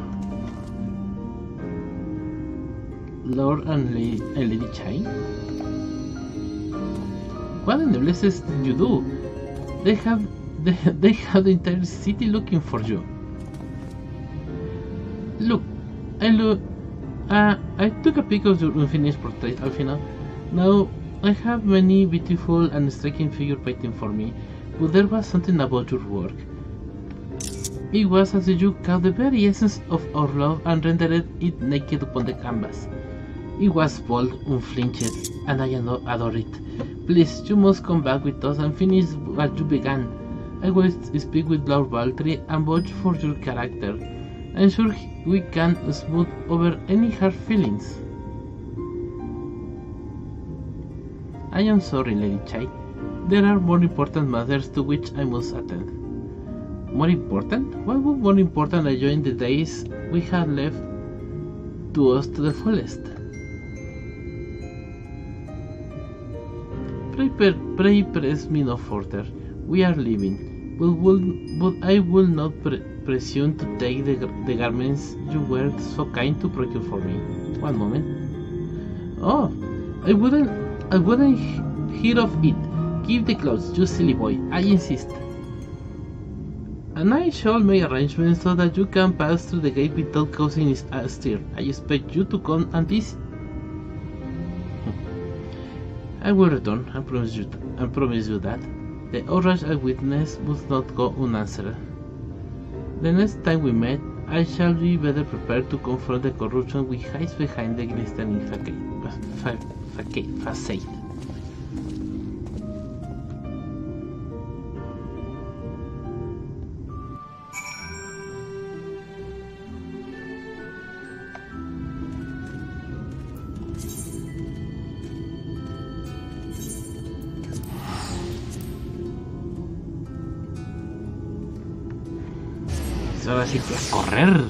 Lord and Lady Chai? What in the blazes did you do? They have the entire city looking for you. Look, I took a peek of your unfinished portrait, Alfina. Now I have many beautiful and striking figures waiting for me, but there was something about your work. It was as if you caught the very essence of our love and rendered it naked upon the canvas. It was bold, unflinched, and I adore it. Please, you must come back with us and finish what you began. I will speak with Lord Baltry and vouch for your character. I'm sure we can smooth over any hard feelings. I am sorry, Lady Chai. There are more important matters to which I must attend. More important? What would more important than enjoying the days we have left to us to the fullest? Pray press me no further. We are leaving, but I will not presume to take the garments you were so kind to procure for me. One moment. Oh, I wouldn't hear of it. Give the clothes, you silly boy. I insist. And I shall make arrangements so that you can pass through the gate without causing a stir. I expect you to come and visit. I will return, I promise you that. The outrage I witnessed must not go unanswered. The next time we meet, I shall be better prepared to confront the corruption which hides behind the glistening facade. Ahora sí que a correr.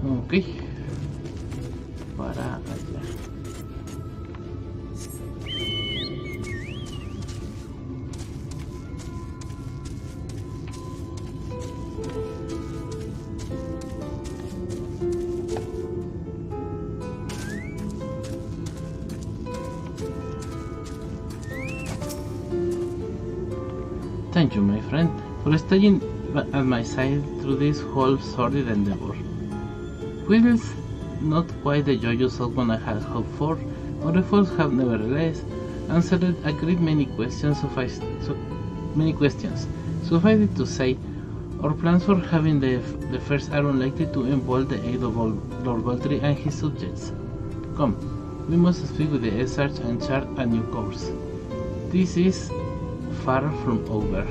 Ok, para allá. Thank you, my friend, for staying at my side through this whole sordid endeavor. Whilst not quite the joyous outcome I had hoped for, our efforts have nevertheless answered a great many questions. Suffice it to say, our plans for having the first are unlikely to involve the aid of Lord Baltry and his subjects. Come, we must speak with the Sarge and chart a new course. This is far from over.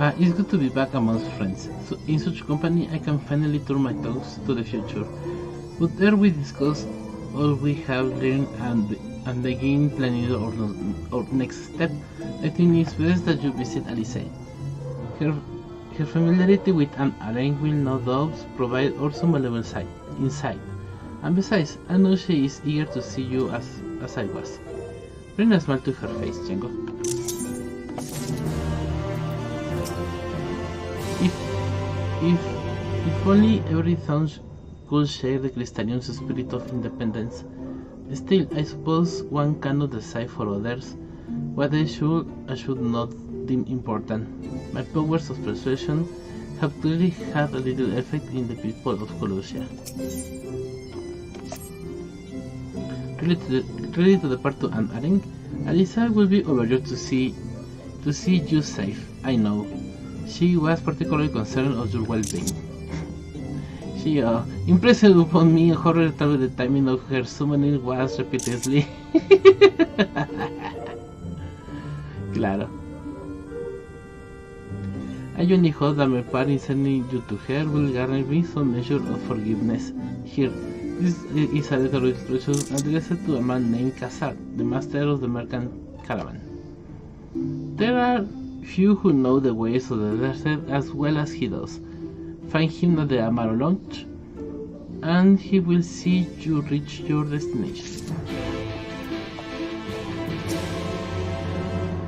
It's good to be back amongst friends. So in such company, I can finally turn my thoughts to the future. But ere we discuss all we have learned and begin planning our next step, I think it's best that you visit Alice. Her familiarity with an arena will no doubt provide also valuable insight. And besides, I know she is eager to see you as I was. Bring a smile to her face, Jengo. If only every thought could share the Crystallion's spirit of independence. Still, I suppose one cannot decide for others what they should or should not deem important. My powers of persuasion have clearly had a little effect in the people of Colosia. Ready to depart to an arena, Alisa will be overjoyed to see you safe. I know. She was particularly concerned of your well-being. She impressed upon me how remarkable the timing of her summoning was repeatedly. Claro. I only hope that my part in sending you to her will garner me some measure of forgiveness. Here, this is a letter of instruction addressed to a man named Kazar, the master of the merchant caravan. There are few who know the ways of the desert as well as he does. Find him at the Amaro Lounge, and he will see you reach your destination.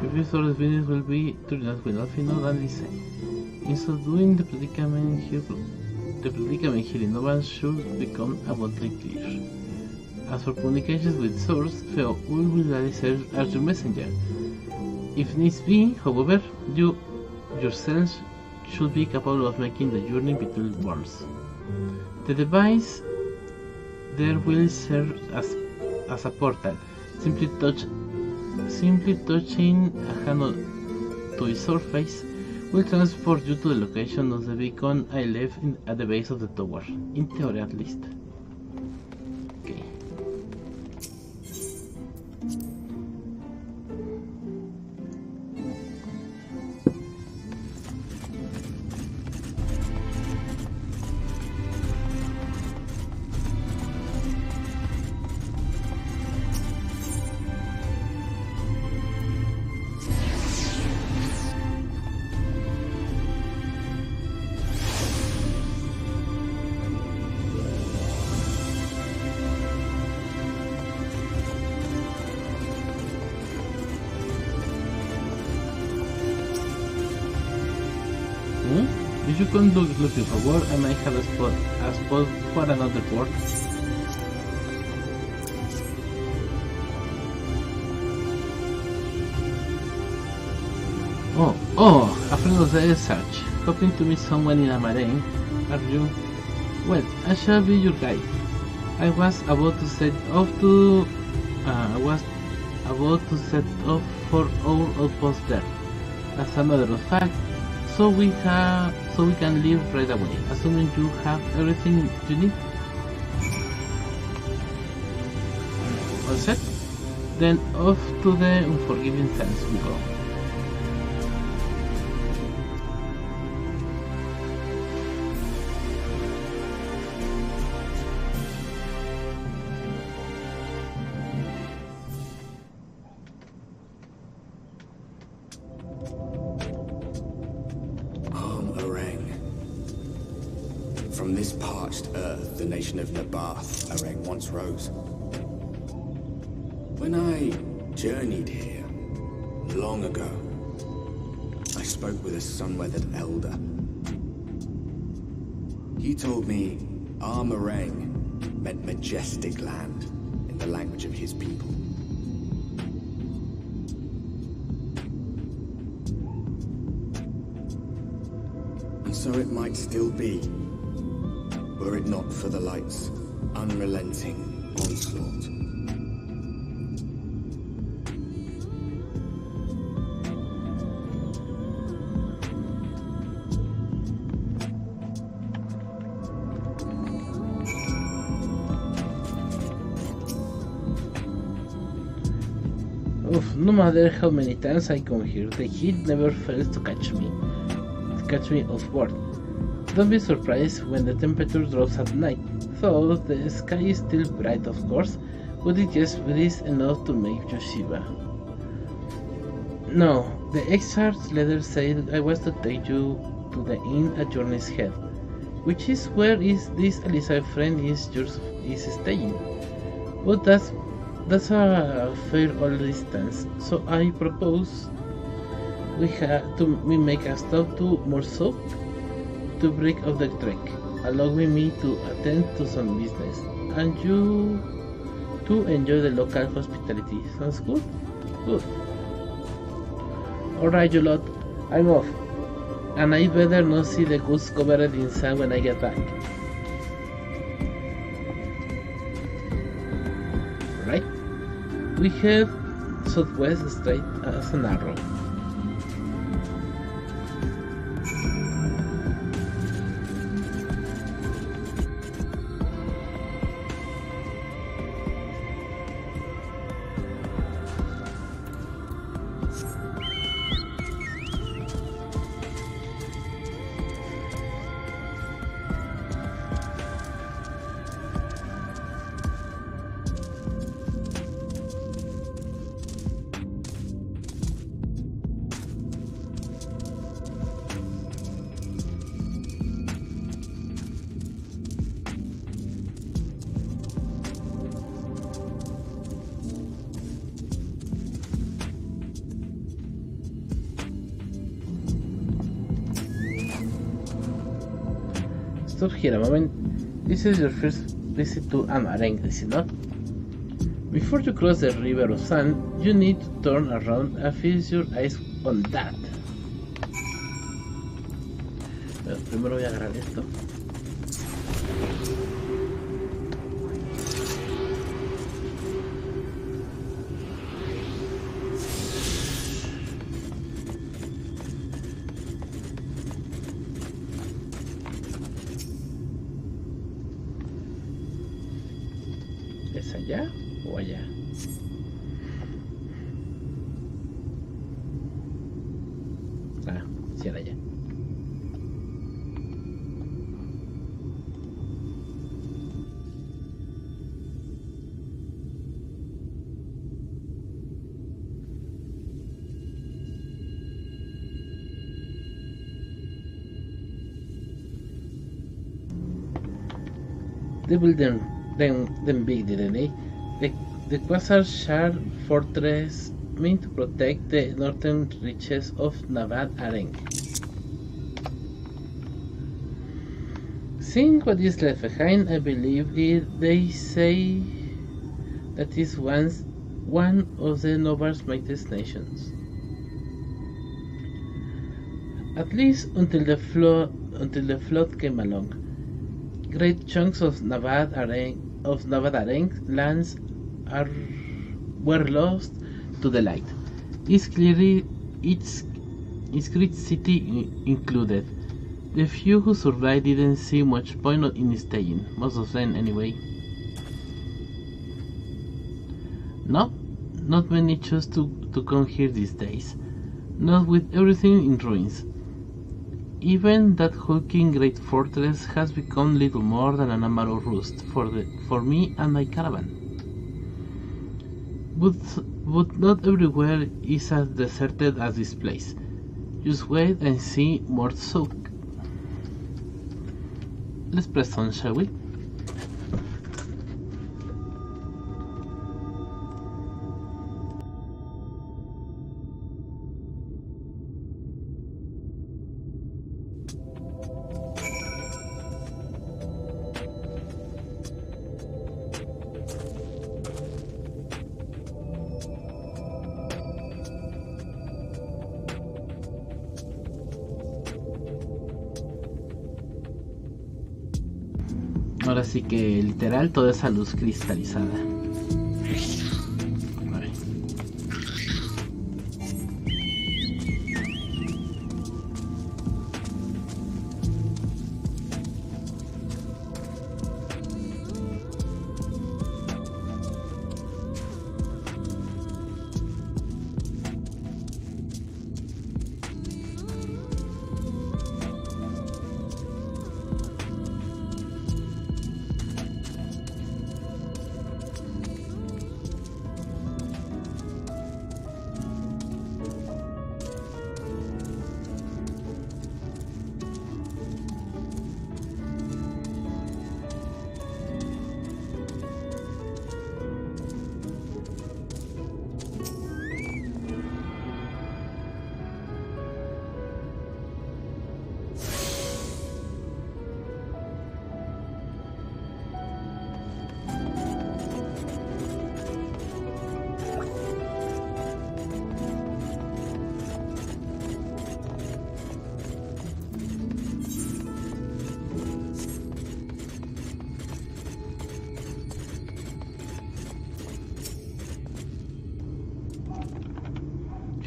The first order of business will be to unite with Alfino and Lise. In so doing, the predicament here in Novan should become abundantly clear. As for communications with Source, Feo will gladly serve as your messenger. If needs be, however, you yourselves should be capable of making the journey between worlds. The device there will serve as a portal. Simply touching a handle to its surface will transport you to the location of the beacon I left at the base of the tower, in theory at least. Okay. If you come looking for work, I might have a spot for another port. Oh, a friend of the search. Hoping to meet someone in a marine, are you? Well, I shall be your guide. I was about to set off for our outpost there. As a matter of fact, so we can leave right away, assuming you have everything you need. All set? Then off to the unforgiving sands we go. From this parched earth, the nation of Nabath, Areng, once rose. When I journeyed here, long ago, I spoke with a sun-weathered elder. He told me Armareng meant majestic land in the language of his people. And so it might still be, were it not for the light's unrelenting onslaught. No matter how many times I come here, the heat never fails to catch me. catch me off guard. Don't be surprised when the temperature drops at night, though the sky is still bright of course, but it just breeze enough to make you shiver. No, the exarch's letter said I was to take you to the inn at Journey's Head, which is where this Elizabeth friend is staying. But that's a fair old distance, so I propose we make a stop to Morsoak to break up the trek, allowing me to attend to some business, and you to enjoy the local hospitality. Sounds good? Good. Alright, you lot, I'm off. And I better not see the goose covered in sand when I get back. Right? We head southwest straight as an arrow. Stop here a moment. This is your first visit to Amareng, is it not? Before you cross the river of sand, you need to turn around and fix your eyes on that. Pero primero voy a agarrar esto. ¿Es allá o allá? Ah, sí era allá. They built them big, didn't they? The Quasar Shard Fortress meant to protect the northern reaches of Navad Areng. Seeing what is left behind, I believe they say that is once one of the Novar's mightiest nations. At least until the flood came along. Great chunks of Navad Areng lands were lost to the light. It's clearly its great city included. The few who survived didn't see much point in staying, most of them anyway. No, not many choose to come here these days, not with everything in ruins. Even that hulking great fortress has become little more than an amateur roost for me and my caravan. But not everywhere is as deserted as this place. Just wait and see Morsoak. Let's press on, shall we? Ahora sí que literal toda esa luz cristalizada. Vale.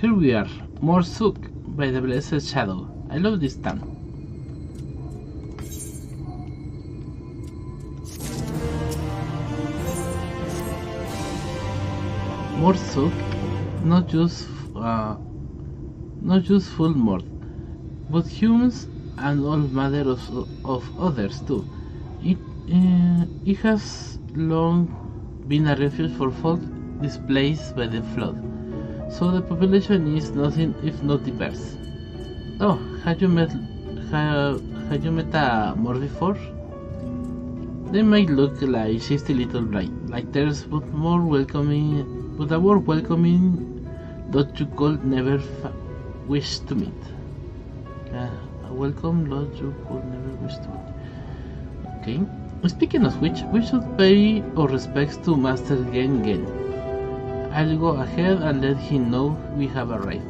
Here we are, more Sook by the Blessed Shadow. I love this town. More Sook, not just full mord, but humans and all manner of others too. It has long been a refuge for folk displaced by the flood, so the population is nothing if not diverse. Oh, had you met a Mord before? They might look like shifty little blighters, but a more welcoming lot you could never wish to meet. A welcome lot you could never wish to meet. Okay. Speaking of which, we should pay our respects to Master Gengen. I'll go ahead and let him know we have arrived.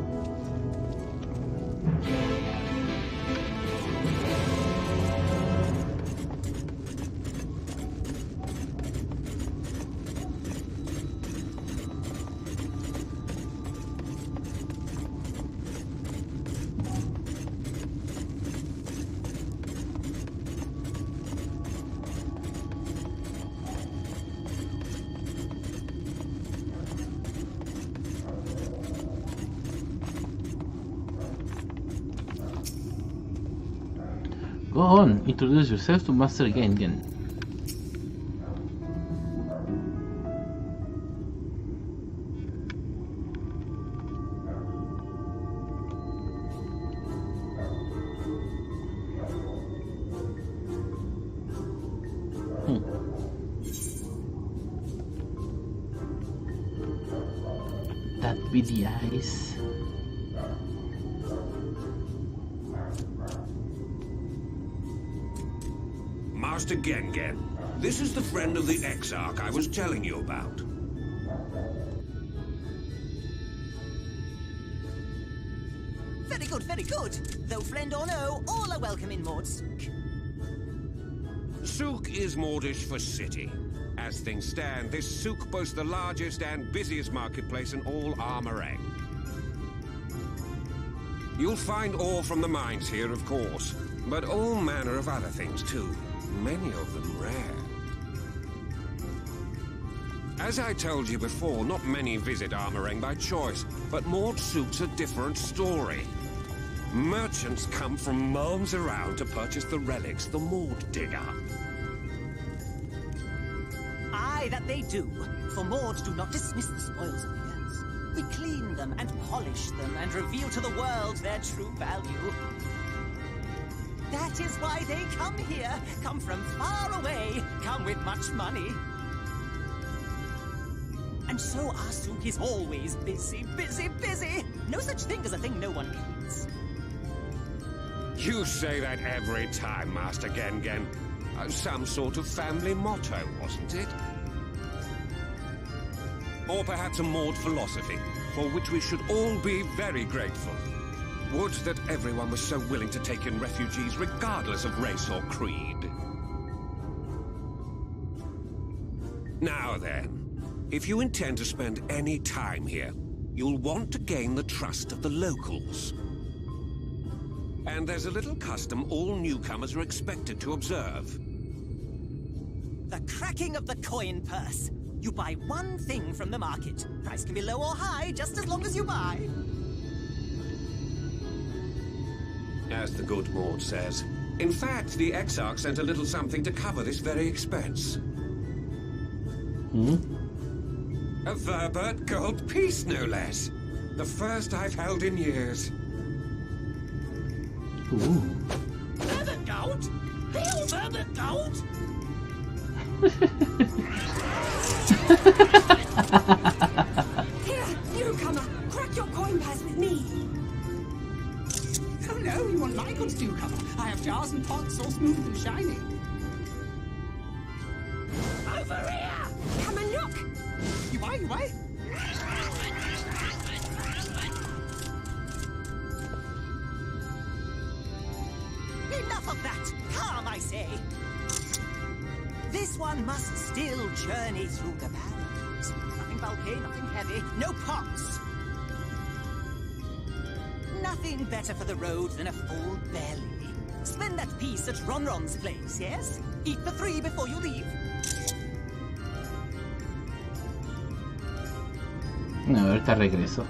Go on, introduce yourself to Master Gengen. That be the eyes. Master Gengen, this is the friend of the Exarch I was telling you about. Very good, very good. Though friend or no, all are welcome in Mord Sook. Sook is Mordish for city. As things stand, this souk boasts the largest and busiest marketplace in all Armorang. You'll find ore from the mines here, of course, but all manner of other things too. Many of them rare. As I told you before, not many visit Armorang by choice, but Mord Sook's a different story. Merchants come from miles around to purchase the relics the Mord dig up. Aye, that they do. For Mords do not dismiss the spoils of the earth. We clean them and polish them and reveal to the world their true value. That is why they come here, come from far away, come with much money. And so our souk is always busy, busy, busy. No such thing as a thing no one cleans. You say that every time, Master Gengen. Some sort of family motto, wasn't it? Or perhaps a Mord philosophy, for which we should all be very grateful. Would that everyone was so willing to take in refugees regardless of race or creed. Now then, if you intend to spend any time here, you'll want to gain the trust of the locals. And there's a little custom all newcomers are expected to observe. The cracking of the coin purse. You buy one thing from the market. Price can be low or high, just as long as you buy. As the good Mord says. In fact, the Exarch sent a little something to cover this very expense. A Verbert gold piece, no less. The first I've held in years. Ooh. Verbert gold? Real Verbert gold? Here, newcomer, crack your coin purse with me. Oh no, you want my goods, newcomer. I have jars and pots all smooth and shiny. Over here! Come and look. You buy, you buy. Enough of that! Calm, I say! This one must still journey through the barrens. Nothing bulky, nothing heavy, no pots. nothing better for the road than a full belly. Spend that piece at Ronron's place, yes? Eat for 3 before you leave. No, ahorita regreso.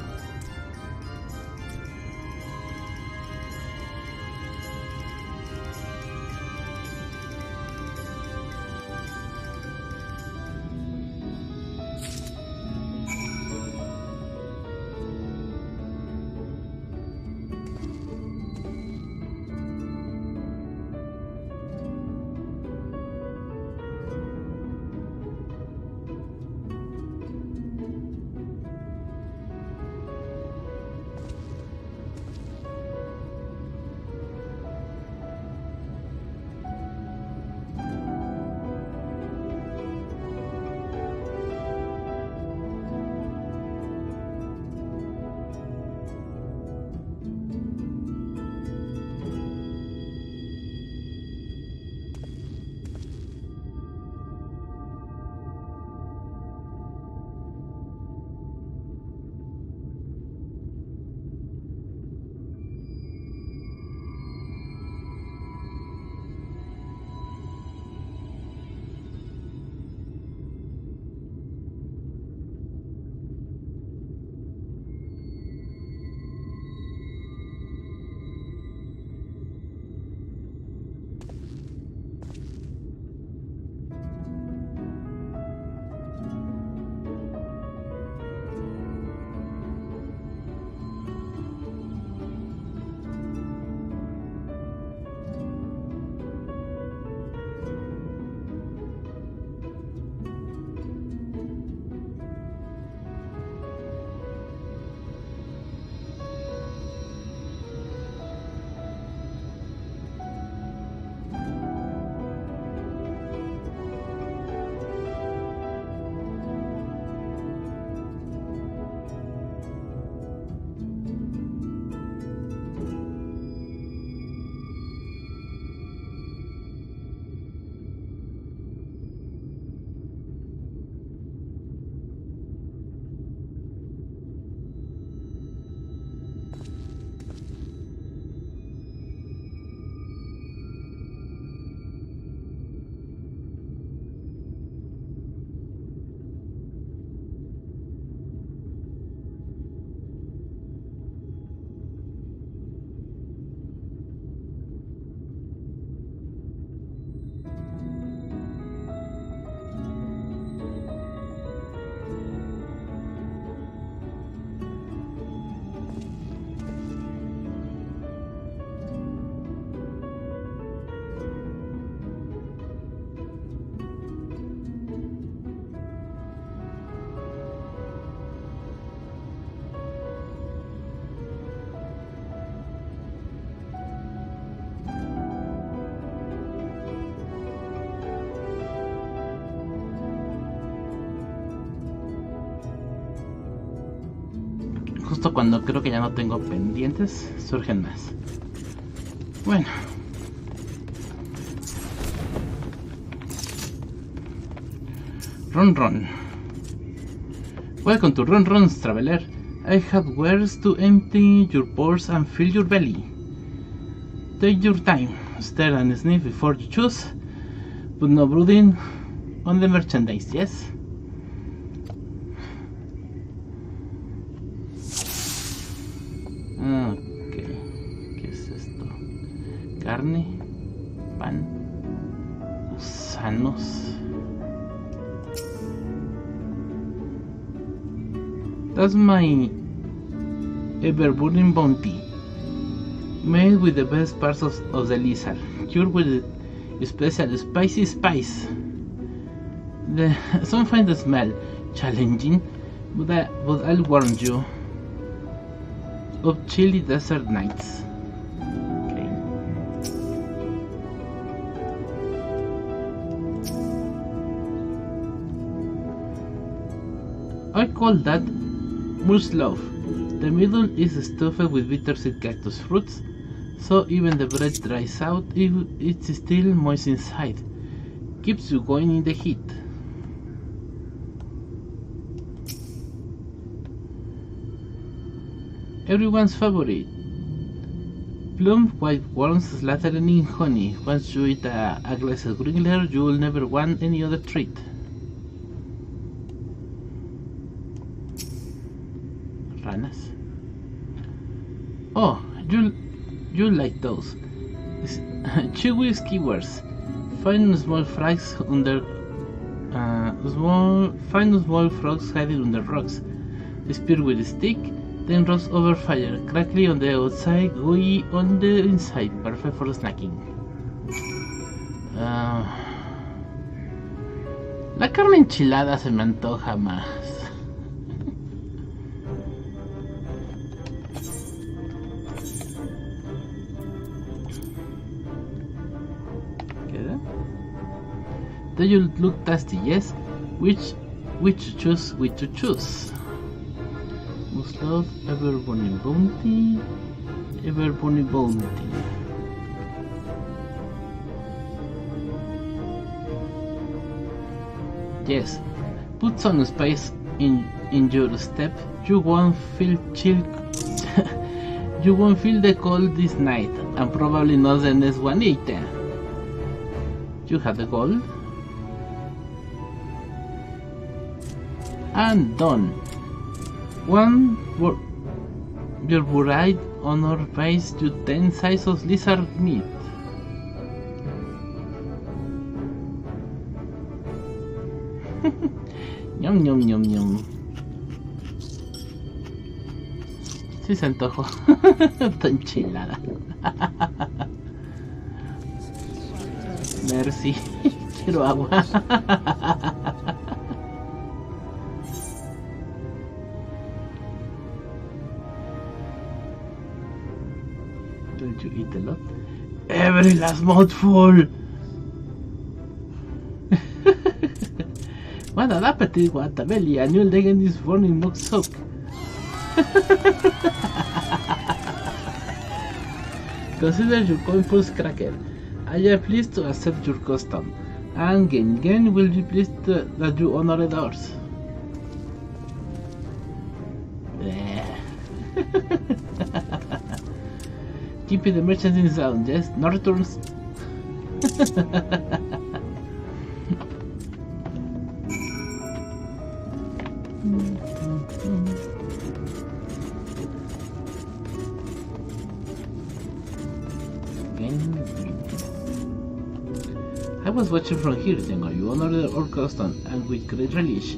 Justo cuando creo que ya no tengo pendientes, surgen más. Bueno. Ron. Welcome to Ron's Traveler. I have wares to empty your purse and fill your belly. Take your time, stare and sniff before you choose, but no brooding on the merchandise, yes? Ok, ¿qué es esto? Carne, pan, gusanos. That's my ever-burning bounty, made with the best parts of the lizard, cured with special spicy spice. Some find the smell challenging, but I'll warn you of chilly desert nights. Okay. I call that mush loaf. The middle is stuffed with bittersweet cactus fruits, so even the bread dries out if it's still moist inside. Keeps you going in the heat. Everyone's favorite, Plump white worms slathering in honey. Once you eat a glass of Gringler, you will never want any other treat. Ranas. Oh, you like those. Chewy skewers. Find small frogs under small frogs hiding under rocks. Spear with a stick, then roast over fire. Crackly on the outside, gooey on the inside. Perfect for snacking. La carne enchilada se me antoja más. They you look tasty, yes? Which to choose? Must love ever bunny bounty. Yes. Put some spice in your step. You won't feel chill. You won't feel the cold this night, and probably not the next one either. You have the gold. And done. Your bride honor buys you 10 slices of lizard meat. Ñom ñom ñom ñom. Sí se antojó. Está enchilada. Merci. Quiero agua. Don't you eat a lot? Every last mouthful! What an appetite, what a belly! A new legend is born in Mock Soak. Consider your coin pulse cracker. I am pleased to accept your custom. And Gen will be pleased that you honor ours. Keeping the merchants in sound, yes? No returns. I was watching from here, Jengo. You honor our custom, and with great relish.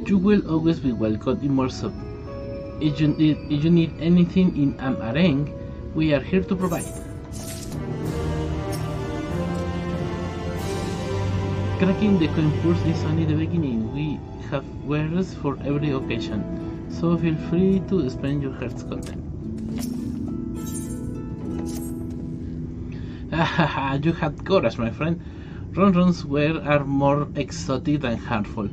You will always be welcome in more soup. If you need anything in Amareng, we are here to provide. Cracking the coin purse is only the beginning. We have wares for every occasion, so feel free to spend your heart's content. You had courage, my friend. Ronron's ware are more exotic than harmful,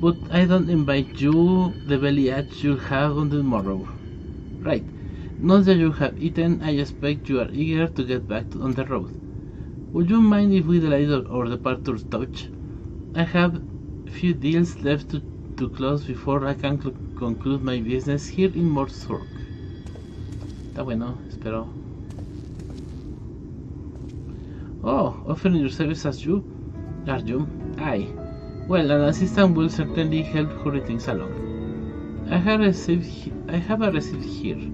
but I don't invite you the belly ache you'll have on tomorrow. Right. Now that you have eaten, I expect you are eager to get back on the road. Would you mind if we delay our departure touch? I have few deals left to close before I can conclude my business here in Morsorg. Está bueno, espero. Oh, offering your service as you? Are you? Aye. Well, an assistant will certainly help hurry things along. I have a receipt here.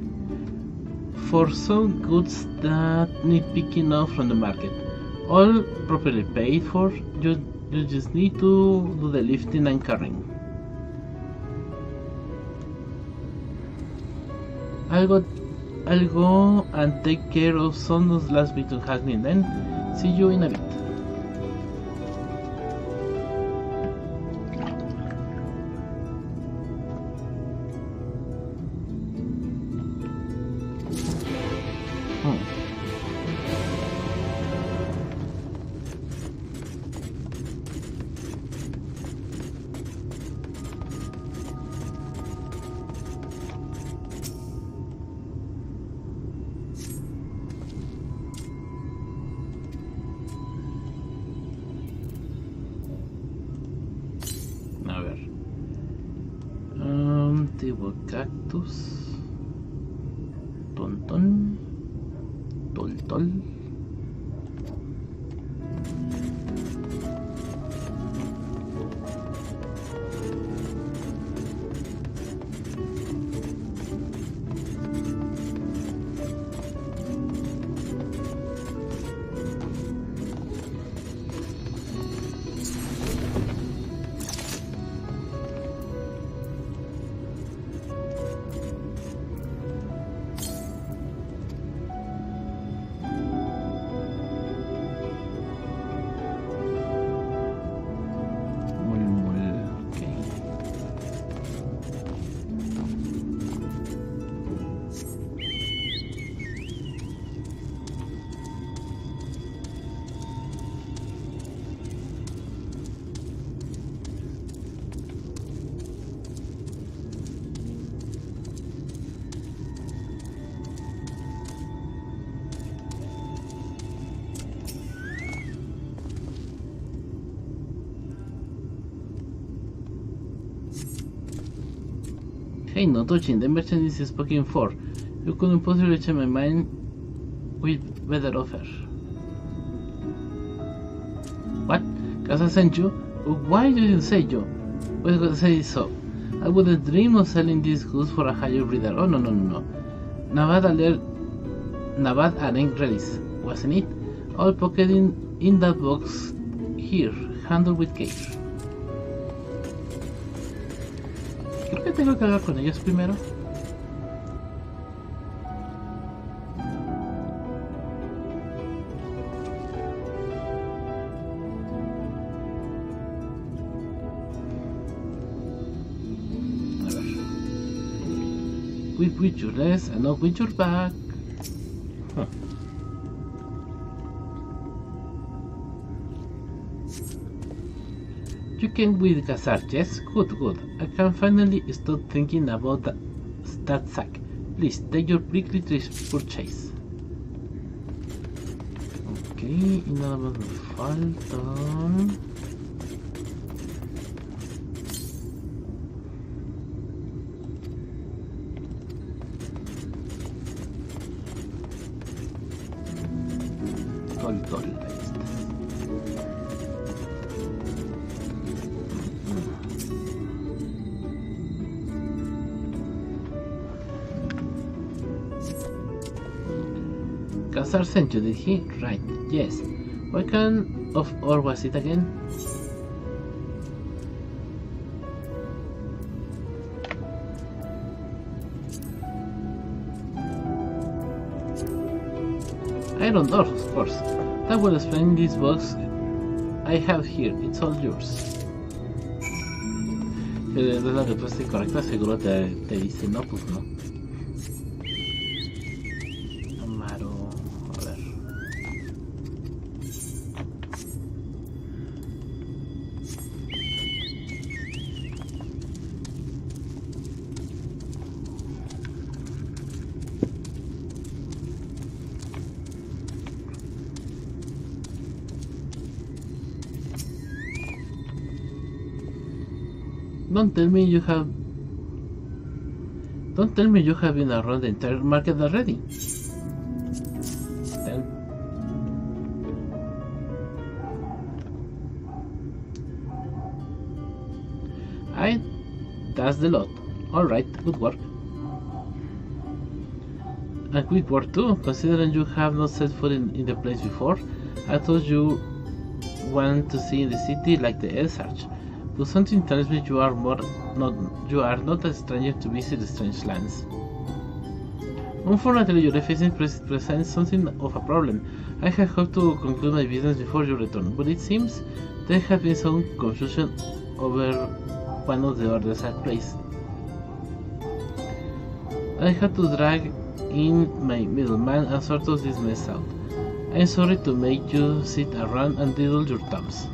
For some goods that need picking up from the market, all properly paid for, you just need to do the lifting and carrying. I'll go and take care of some of those last bits of haggling then. See you in a bit. Cactus, Tonton, tol. Hey, no touching, the merchant is spoken for. You couldn't possibly change my mind with better offer. What? Casa sent you? Why didn't say so? Why would I say so? I wouldn't dream of selling these goods for a higher bidder. Oh, no. Navad aren't ready, wasn't it? All pocketed in that box here, handled with care. Creo que tengo que hablar con ellos primero. A ver. With your legs and not with your back. Huh. You can with Cazar, yes? Good. I can finally stop thinking about that sack. Please, take your weekly purchase. Ok, y nada más me falta... Tol, ahí está. Cazar sent you, did he? Right, yes. What kind of ore was it again? Iron ore, of course. That will explain this box I have here. It's all yours. Es la respuesta incorrecta, seguro te dice no, pues no. Amaro, a ver. Don't tell me you have been around the entire market already. That's the lot. Alright, good work. And quick work too, considering you have not set foot in the place before. I thought you want to see the city like the Elsarch. But something tells me you are not a stranger to visit the strange lands. Unfortunately, your facing presents something of a problem. I had hoped to conclude my business before your return, but it seems there has been some confusion over one of the orders I placed. I had to drag in my middleman and sort of this mess out. I'm sorry to make you sit around and diddle your thumbs.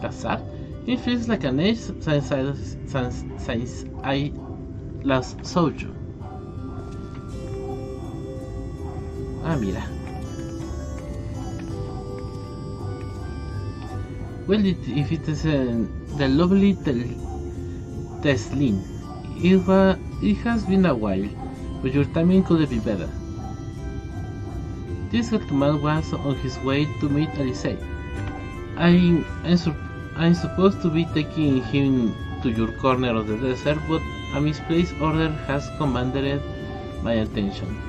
Cazar? It feels like an age since I last saw you. Ah, mira. Well, if it is the lovely Teslin, it has been a while, but your timing could be better. This old man was on his way to meet Alice. I'm supposed to be taking him to your corner of the desert, but a misplaced order has commanded my attention.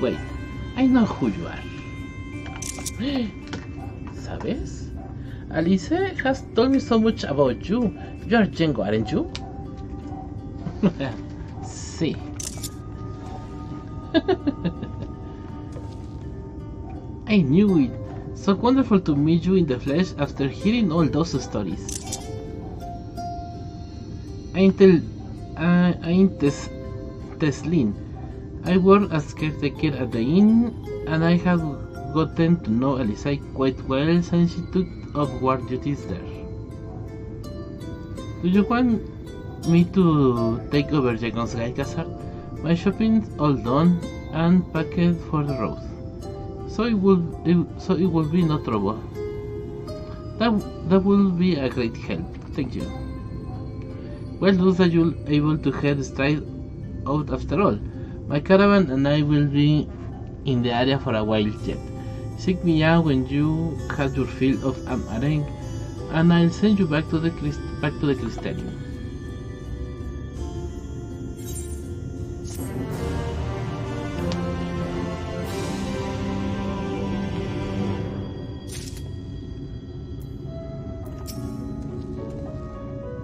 Wait, I know who you are. ¿Sabes? Alice has told me so much about you. You are Jengo, aren't you? Sí. I knew it. So wonderful to meet you in the flesh after hearing all those stories. I'm Teslin. I work as caretaker at the inn, and I have gotten to know Alice quite well since she took up ward duties there. Do you want me to take over Jengo's Castle? My shopping's all done and packed for the road, so it will be no trouble. That will be a great help. Thank you. Well, looks that you're able to head straight out after all. My caravan and I will be in the area for a while yet. Seek me out when you have your fill of Amareng, and I'll send you back to the Crystalium.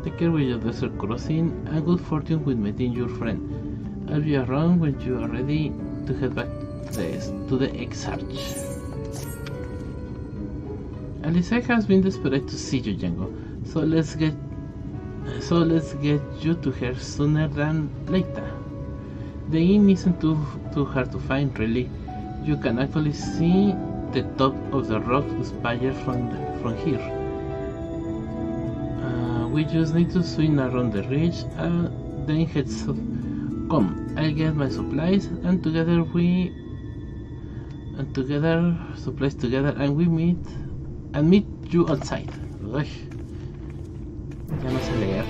Take care with your desert crossing, and good fortune with meeting your friend. I'll be around when you are ready to head back to the Exarch. Alice has been desperate to see you, Jengo. So let's get you to her sooner than later. The inn isn't too hard to find, really. You can actually see the top of the rock spire from here. We just need to swing around the ridge and then head south. Come, I'll get my supplies and together we meet you outside. Uy, ya no sé leer.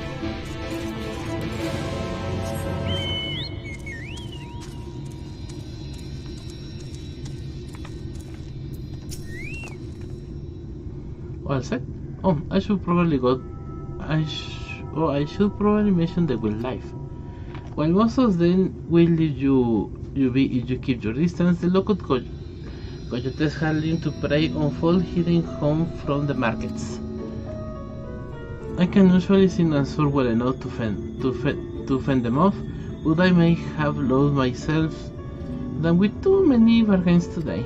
All set? Oh, I should probably mention the wildlife. While most of them will leave you be if you keep your distance, the local coyotes have learned to prey on fowl hidden home from the markets. I can usually see and soar well enough to fend them off, but I may have lost myself than with too many bargains today.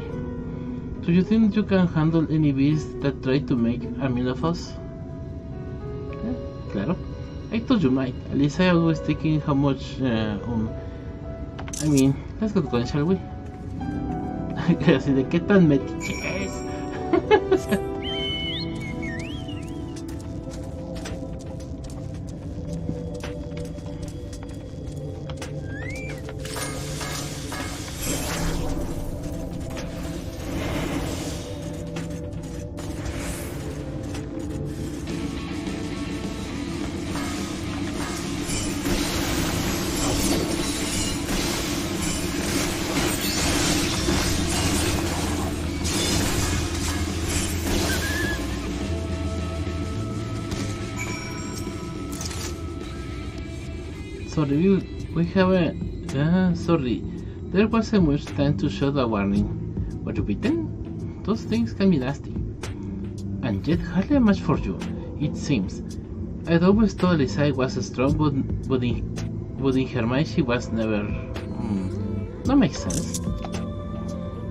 Do you think you can handle any beast that try to make a meal of us? Claro. I thought you might. At least I was thinking how much, I mean, let's get going, shall we? Así de qué tan metiche es. Sorry, we have a... sorry, there wasn't much time to show the warning. Were you bitten? Those things can be nasty. And yet hardly a match for you, it seems. I'd always thought Lisa was strong, but in her mind she was never... that makes sense.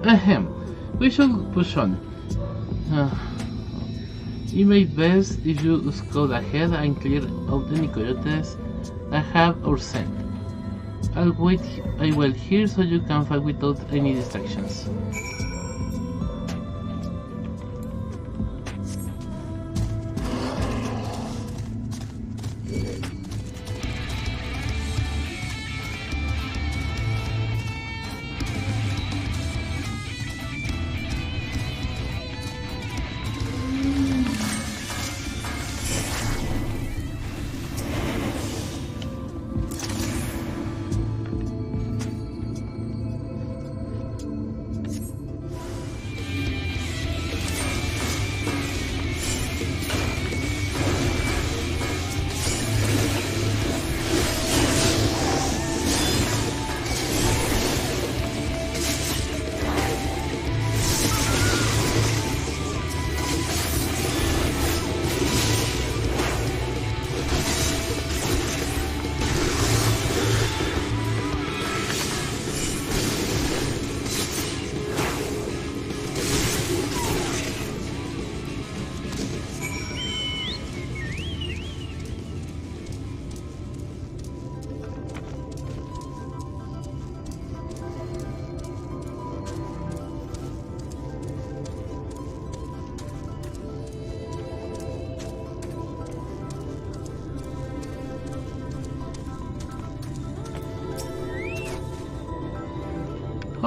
Ahem, we should push on. It may be best if you scout ahead and clear out any coyotes that have our scent. I'll wait here so you can fight without any distractions.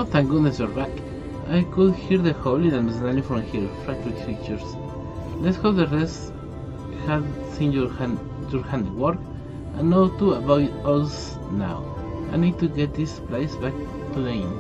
Oh, thank goodness you're back. I could hear the howling and snarling from here, frightful creatures. Let's hope the rest have seen your handiwork and know to avoid us now. I need to get this place back to the inn.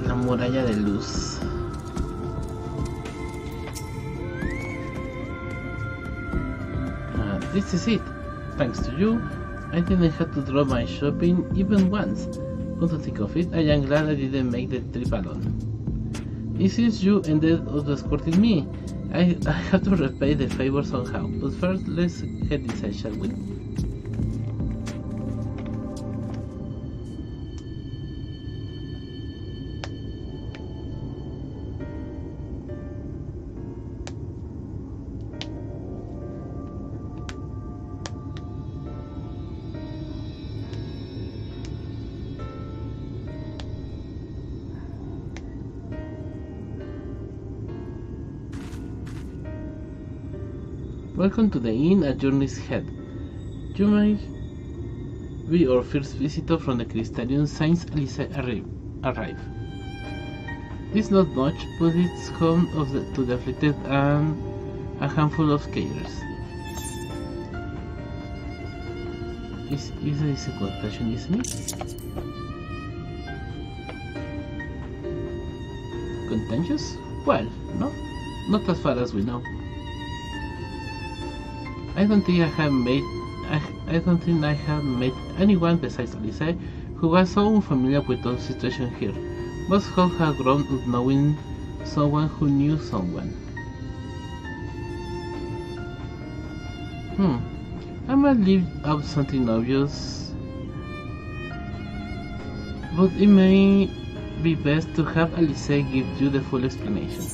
La muralla de luz. This is it. Thanks to you, I didn't have to drop my shopping even once. Come to think of it, I am glad I didn't make the trip alone. It seems you ended up escorting me. I have to repay the favor somehow, but first let's get inside, shall we? Welcome to the inn at Journey's Head. You may be our first visitor from the Crystalian since Alice arrived. It's not much, but it's home to the afflicted and a handful of carers. Is a contagion, isn't it? Contagious? Well, no, not as far as we know. I don't think I have met anyone besides Alice who was so unfamiliar with the situation here. Most have grown up knowing someone who knew someone. I might leave out something obvious, but it may be best to have Alice give you the full explanation.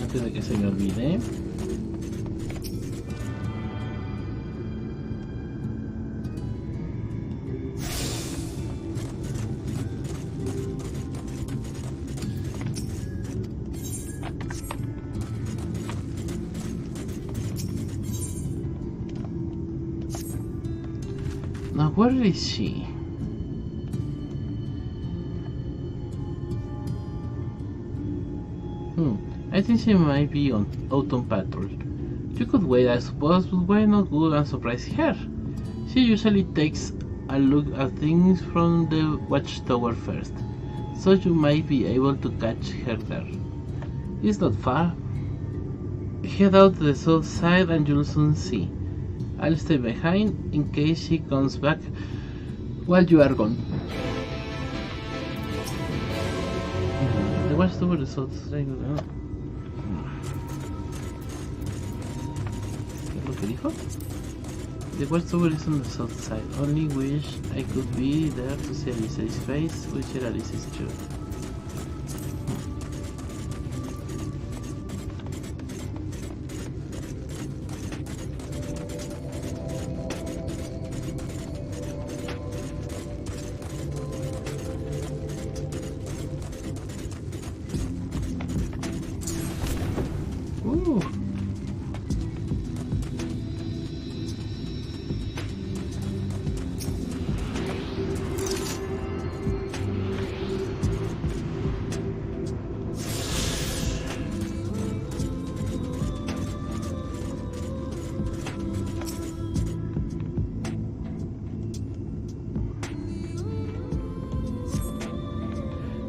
Antes de que se me olvide. Now where is she? I think she might be out on patrol. You could wait, I suppose, but why not go and surprise her? She usually takes a look at things from the watchtower first, so you might be able to catch her there. It's not far. Head out to the south side and you'll soon see. I'll stay behind in case she comes back while you are gone. The watchtower is outside. ¿Qué dijo? The watchtower is on the south side. Only wish I could be there to see Alice's face, which is Alice's true.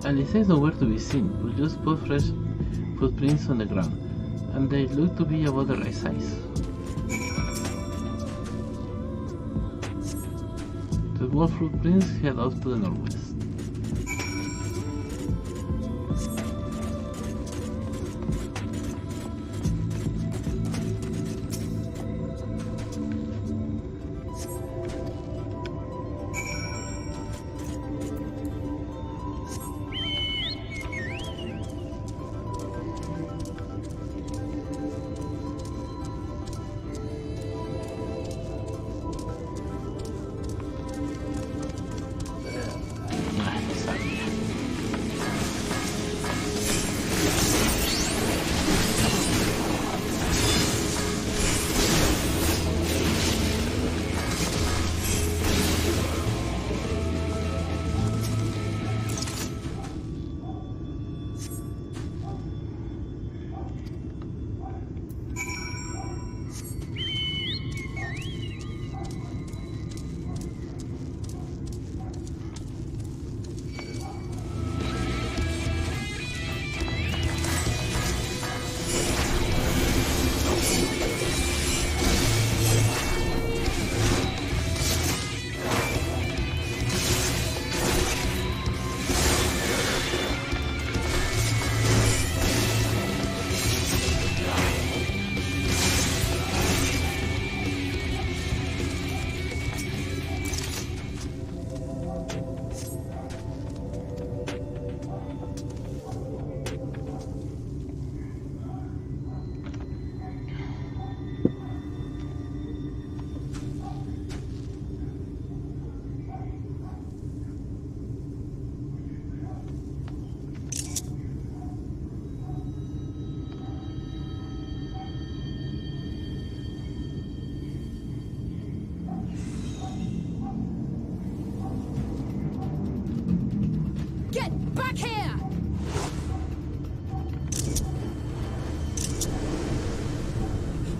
Alice is nowhere to be seen, but just put fresh footprints on the ground. and they look to be about the right size. The small footprints head off to the northwest.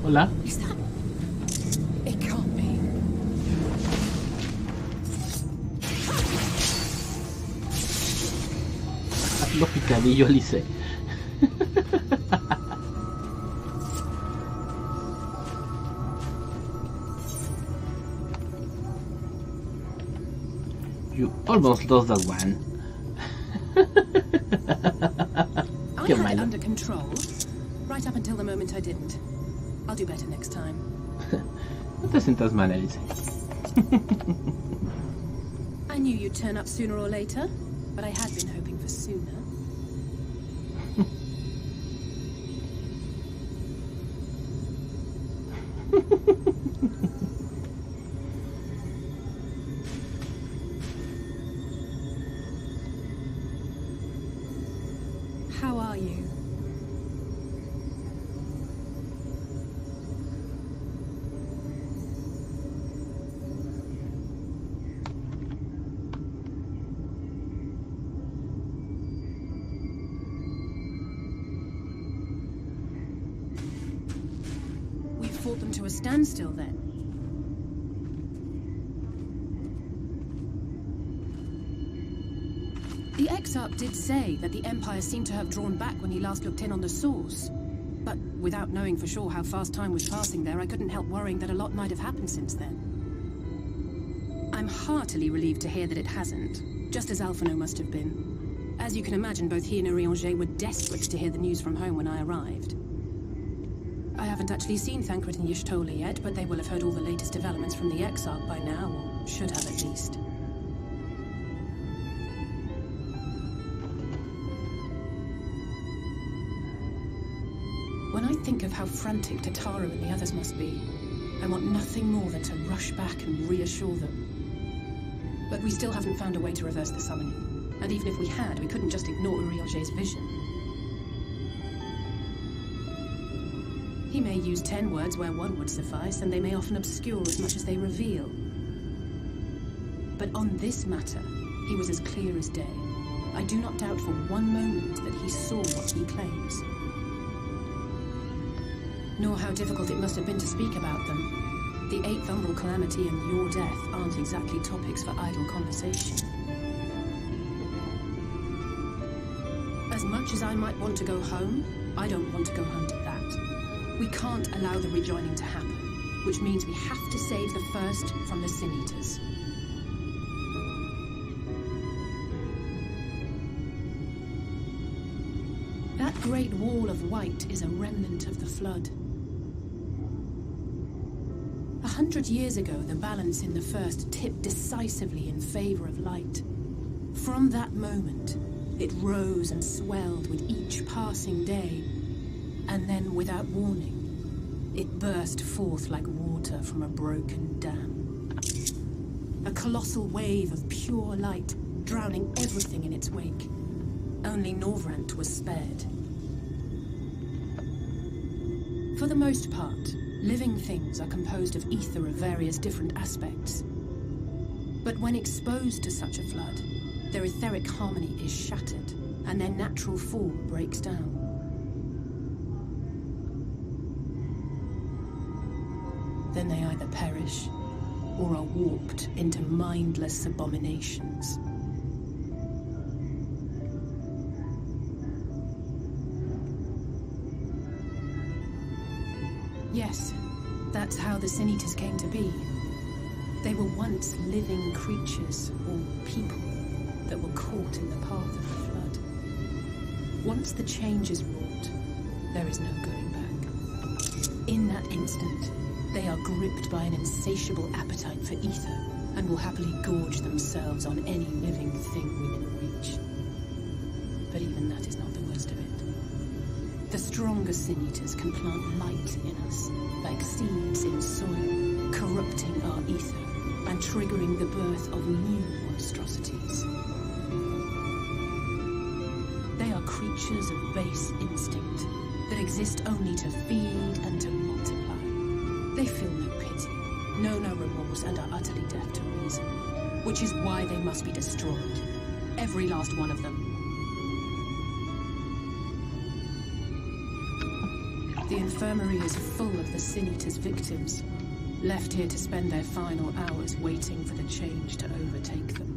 Hola. Is that? It can't be. Hazlo picadillo, Alice. You almost lost that one. I had it under control, right up until the moment I didn't. I'll do better next time. No te sientas mal, Alice. I knew you'd turn up sooner or later, but I had been hoping for sooner. How are you? We fought them to a standstill then. The Exarch did say that the Empire seemed to have drawn back when he last looked in on the source. But without knowing for sure how fast time was passing there, I couldn't help worrying that a lot might have happened since then. I'm heartily relieved to hear that it hasn't, just as Alphino must have been. As you can imagine, both he and Urianger were desperate to hear the news from home when I arrived. I haven't actually seen Thancred and Y'shtola yet, but they will have heard all the latest developments from the Exarch by now, or should have at least. When I think of how frantic Tataru and the others must be, I want nothing more than to rush back and reassure them. But we still haven't found a way to reverse the summoning. And even if we had, we couldn't just ignore Urianger's vision. He may use 10 words where one would suffice, and they may often obscure as much as they reveal. But on this matter, he was as clear as day. I do not doubt for one moment that he saw what he claims. Nor how difficult it must have been to speak about them. The 8th Umbral Calamity and your death aren't exactly topics for idle conversation. As much as I might want to go home, I don't want to go home to that. We can't allow the rejoining to happen, which means we have to save the first from the Sin Eaters. That great wall of white is a remnant of the flood. 100 years ago, the balance in the first tipped decisively in favor of light. From that moment, it rose and swelled with each passing day, and then, without warning, it burst forth like water from a broken dam. A colossal wave of pure light, drowning everything in its wake. Only Norvrant was spared. For the most part, living things are composed of ether of various different aspects. But when exposed to such a flood, their etheric harmony is shattered, and their natural form breaks down. Then they either perish, or are warped into mindless abominations. Yes, that's how the Sin Eaters came to be. They were once living creatures, or people, that were caught in the path of the flood. Once the change is wrought, there is no going back. In that instant, they are gripped by an insatiable appetite for ether, and will happily gorge themselves on any living thing within reach. But even that is not the worst of it. The stronger Sin Eaters can plant light in us, like seeds in soil, corrupting our ether, and triggering the birth of new monstrosities. They are creatures of base instinct, that exist only to feed and to multiply. They feel no pity, know no remorse, and are utterly deaf to reason, which is why they must be destroyed. Every last one of them. The infirmary is full of the Sin Eaters' victims, left here to spend their final hours waiting for the change to overtake them.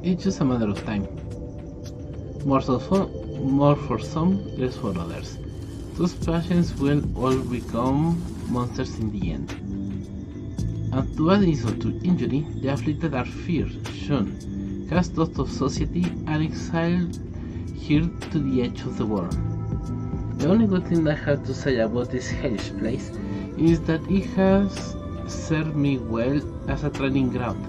It's just a matter of time. More for some, less for others. Those patients will all become monsters in the end. And to add insult to injury, the afflicted are feared, shunned, cast out of society, and exiled here to the edge of the world. The only good thing I have to say about this hellish place is that it has served me well as a training ground.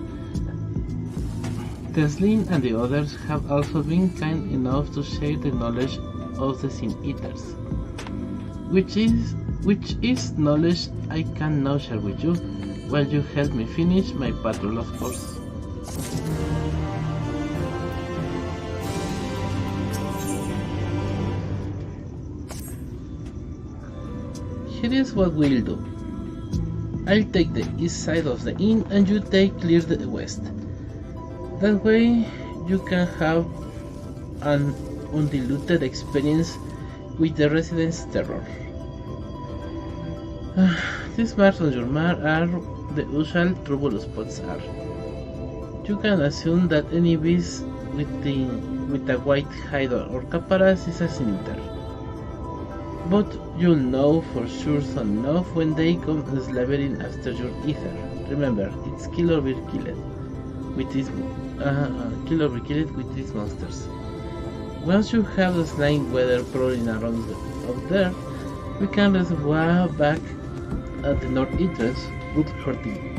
Teslin and the others have also been kind enough to share the knowledge of the Sin Eaters, which is knowledge I can now share with you, while you help me finish my patrol, of course. Here is what we'll do. I'll take the east side of the inn and you take clear the west. That way you can have an undiluted experience with the residents' terror. These marks on your map are the usual trouble spots are. You can assume that any beast with a white hide or caparas is a Sin Eater. But you'll know for sure soon enough when they come slavering after your ether. Remember, it's kill or be killed with these monsters. Once you have the slime weather prowling around up there, we can reservoir back at the north entrance, good hunting.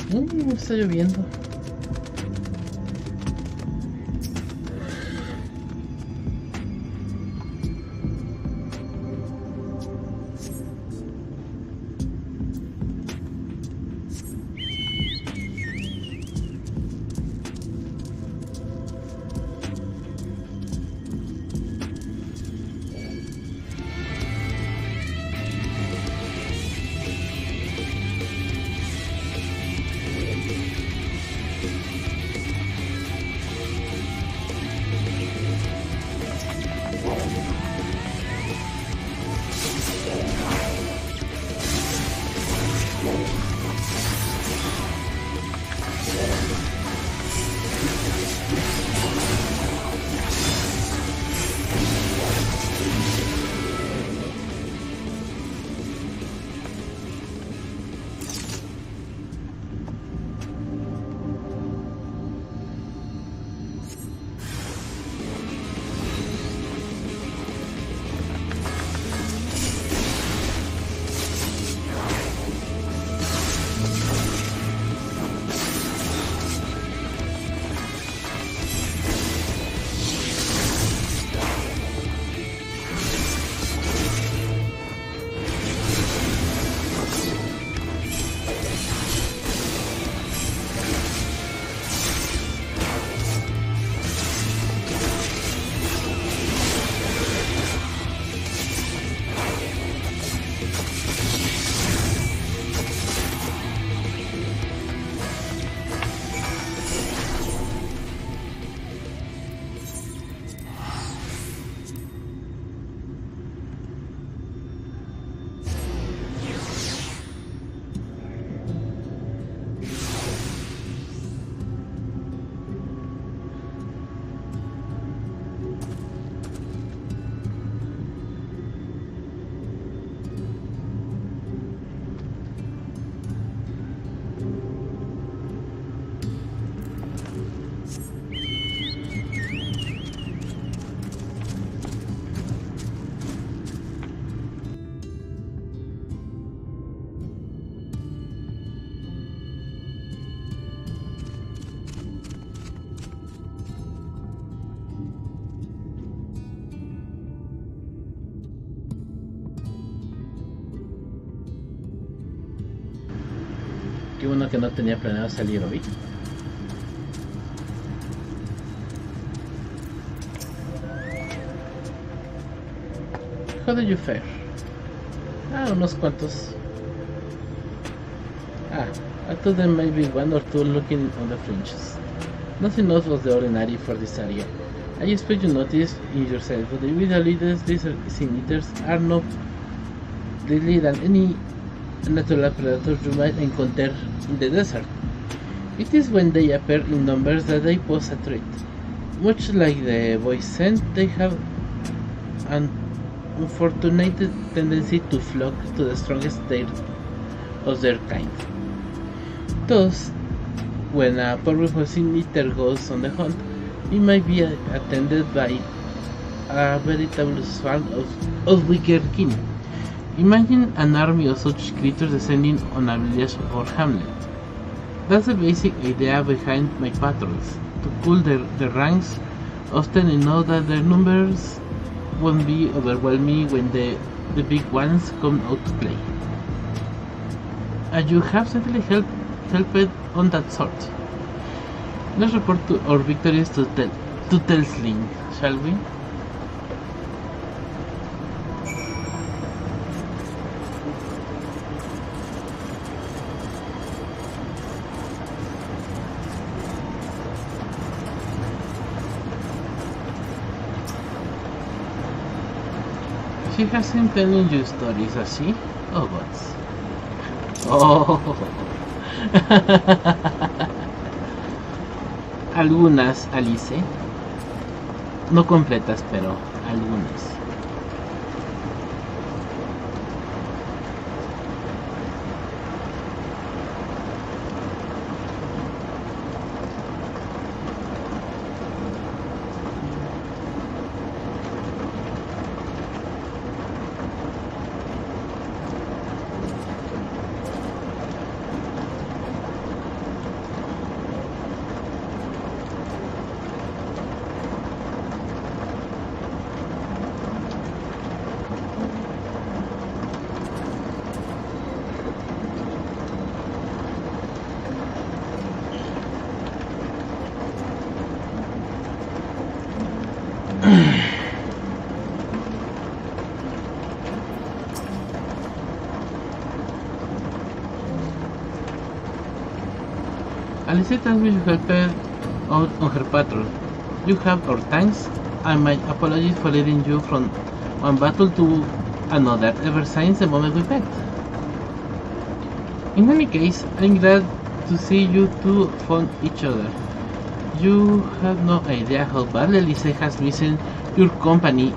Está lloviendo. Qué bueno que no tenía planeado salir hoy. How do you fare? Unos cuantos. I thought there might be one or two looking on the fringes. Nothing else was the ordinary for this area. I expect you notice in yourself that the individual leaders, these sin-eaters, are no deadly than any natural predators you might encounter in the desert. It is when they appear in numbers that they pose a threat. Much like the voice scent, they have an unfortunate tendency to flock to the strongest of their kind. Thus, when a powerful sin-eater goes on the hunt, it might be attended by a veritable swarm of weaker kin. Imagine an army of such creatures descending on a village or hamlet. That's the basic idea behind my patrols, to cool the ranks, often enough that their numbers won't be overwhelming when the big ones come out to play. And you have certainly helped on that sort. Let's report our victories to Telsling, shall we? She has been telling you stories, has she? Oh, gods. Oh. Algunas, Alice. No completas, pero algunas. Alice tells me to help her out on her patrol. You have our thanks, and my apologies for leading you from one battle to another ever since the moment we met. In any case, I'm glad to see you two found each other. You have no idea how badly Alice has missed your company.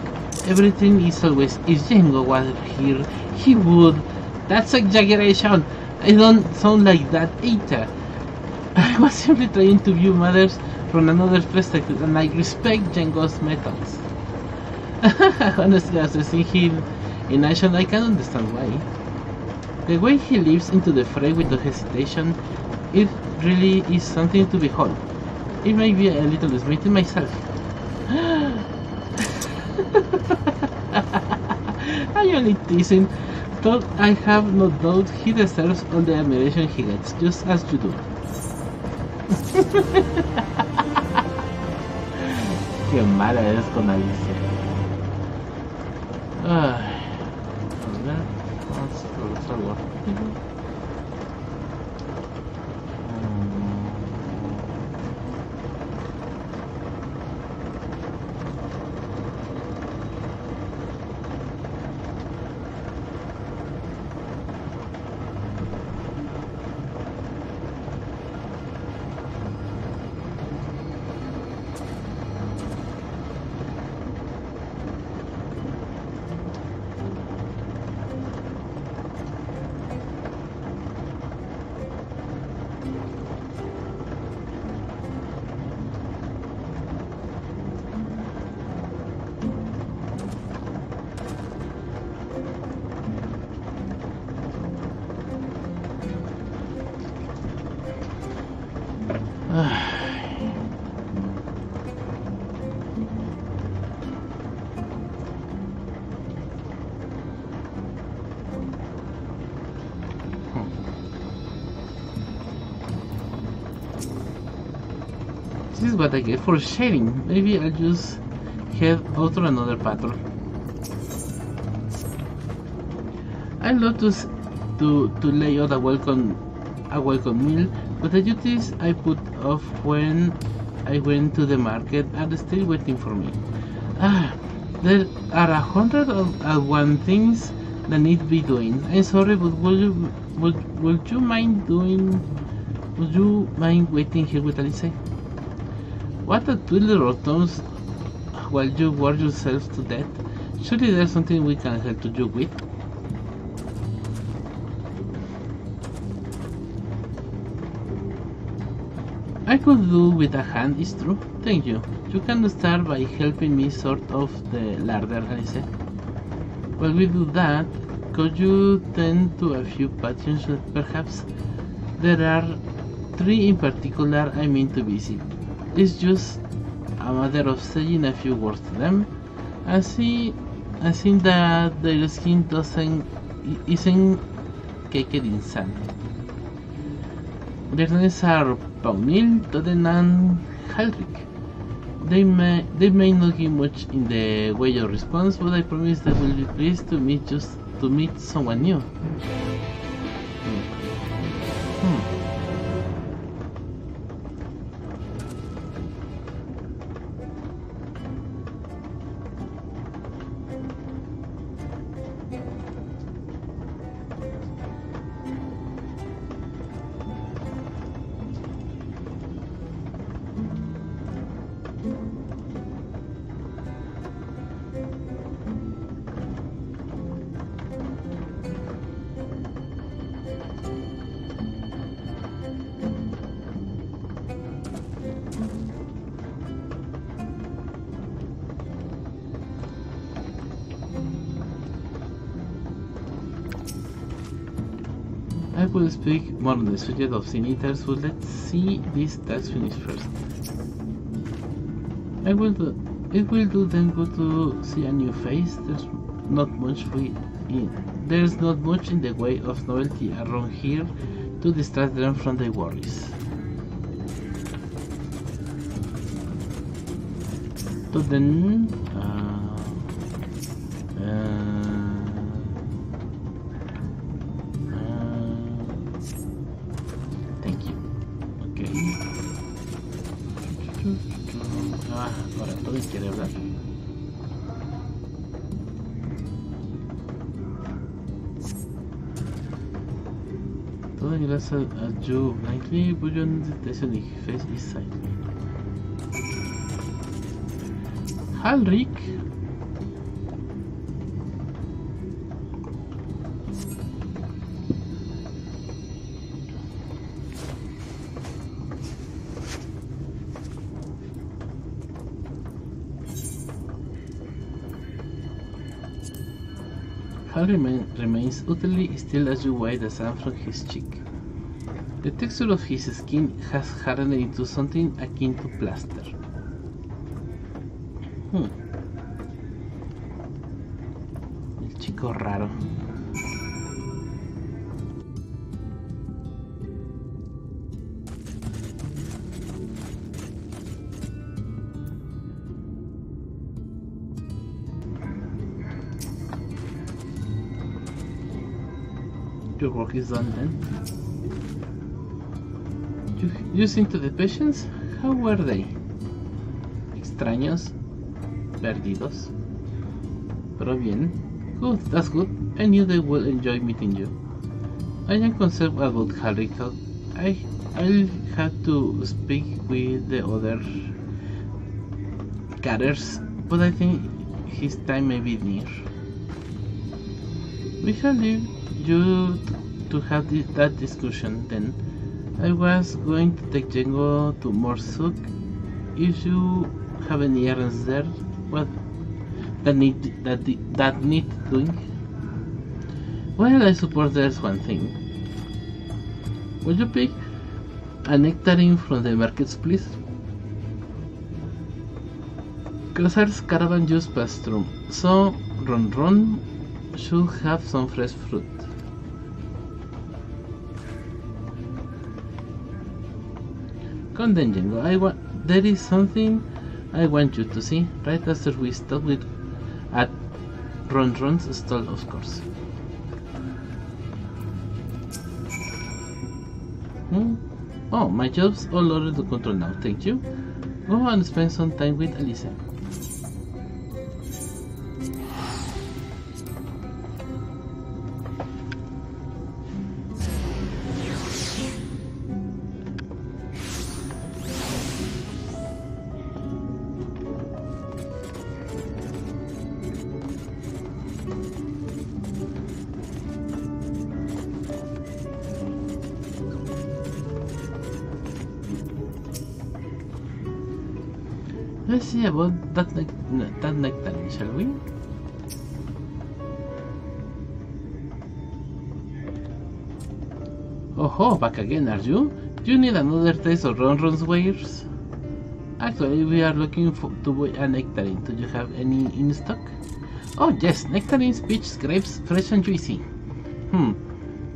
Everything is always, if Jengo was here, he would. That's exaggeration. I don't sound like that either. I was simply trying to view matters from another perspective, and I respect Jengo's methods. Honestly, after seeing him in action, I can understand why. The way he leaps into the fray with no hesitation, it really is something to behold. It may be a little disappointing myself. I'm only teasing, though I have no doubt he deserves all the admiration he gets, just as you do. Qué mala es con Alicia. Ay, a ver, vamos a progresar algo rápido. This is what I get for sharing. Maybe I'll just head out to another patrol. I'd love to lay out a welcome meal, but the duties I put off when I went to the market are still waiting for me. There are 101 things that need to be doing. I'm sorry, but would you mind waiting here with Alice? What a twiddle of thumbs while you wore yourself to death. Surely there's something we can help you with. I could do with a hand, it's true. Thank you. You can start by helping me sort of the larder, Alice. While we do that, could you tend to a few patients perhaps? There are 3 in particular I mean to visit. It's just a matter of saying a few words to them and see that their skin isn't caked in sand. Their names are Paunil, Toden and Halric. They may not give much in the way of response, but I promise they will be pleased to meet someone new. I will speak more on the subject of sin eaters, but let's see this task finish first. It will do them good to see a new face. There's not much in the way of novelty around here to distract them from their worries. So then, thank you. Okay. me quiere hablar. Todo gracias a you blindly, put your detention in face is silent. Halric. Hal remains utterly still as you wipe the sand from his cheek. The texture of his skin has hardened into something akin to plaster. El chico raro. Your work is done then. You seem to the patients? How were they? Extraños? Perdidos? Pero bien. Good, that's good. I knew they would enjoy meeting you. I am concerned about Halric. I'll have to speak with the other carers, but I think his time may be near. We shall leave you to have that discussion then. I was going to take Jengo to Morsuk. If you have any errands there, what that need doing? Well, I suppose there's one thing. Would you pick a nectarine from the markets, please? Crosser's caravan just passed through, so Ron should have some fresh fruit. Come then, Jengo. There is something I want you to see right after we stop at Ron's stall, of course. Oh, my job's all under the control now, thank you. Go and spend some time with Alicia. Let's see about that nectarine, shall we? Oh, back again, are you? Do you need another taste of Ron's wares? Actually, we are looking to buy a nectarine. Do you have any in stock? Oh yes, nectarines, peach, grapes, fresh and juicy.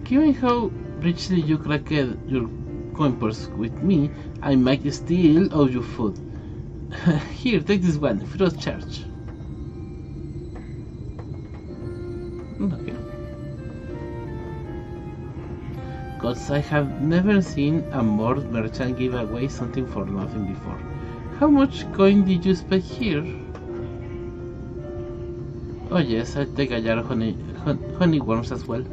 Given how richly you cracked your coin purse with me, I might steal all your food. Here, take this one, free of charge. Okay. Cause I have never seen a more merchant give away something for nothing before. How much coin did you spend here? Oh yes, I'll take a jar of honey worms as well.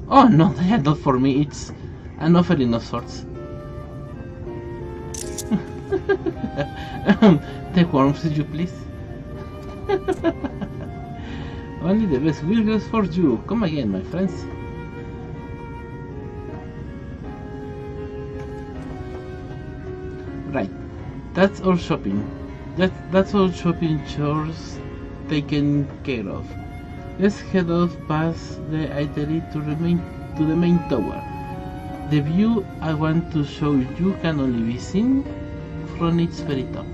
Oh no, they are not for me, it's an offering of sorts. The worms, did you please? Only the best burgers for you. Come again, my friends. Right, that's all shopping. That's all shopping chores taken care of. Let's head off past the Eatery to the main tower. The view I want to show you can only be seen from its very top.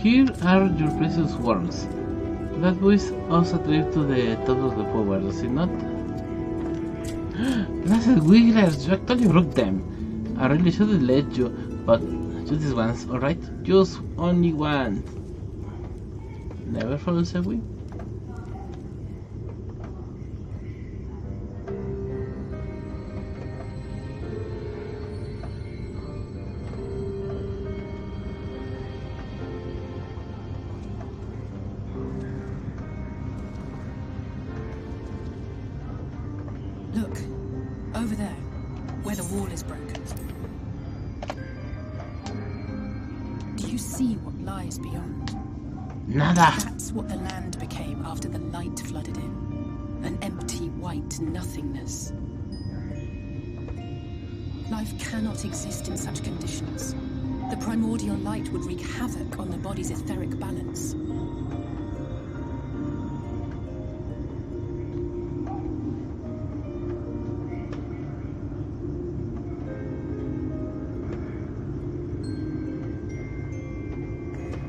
Here are your precious worms. That voice us a trip to the top of the power, does it not? Blessed Wigglers, you actually broke them. I really shouldn't let you, but just this once, alright? Just only once. Never follows away. Look, over there, where the wall is broken. Do you see what lies beyond? Nada. That's what the land became after the light flooded in. An empty white nothingness. Life cannot exist in such conditions. The primordial light would wreak havoc on the body's etheric balance.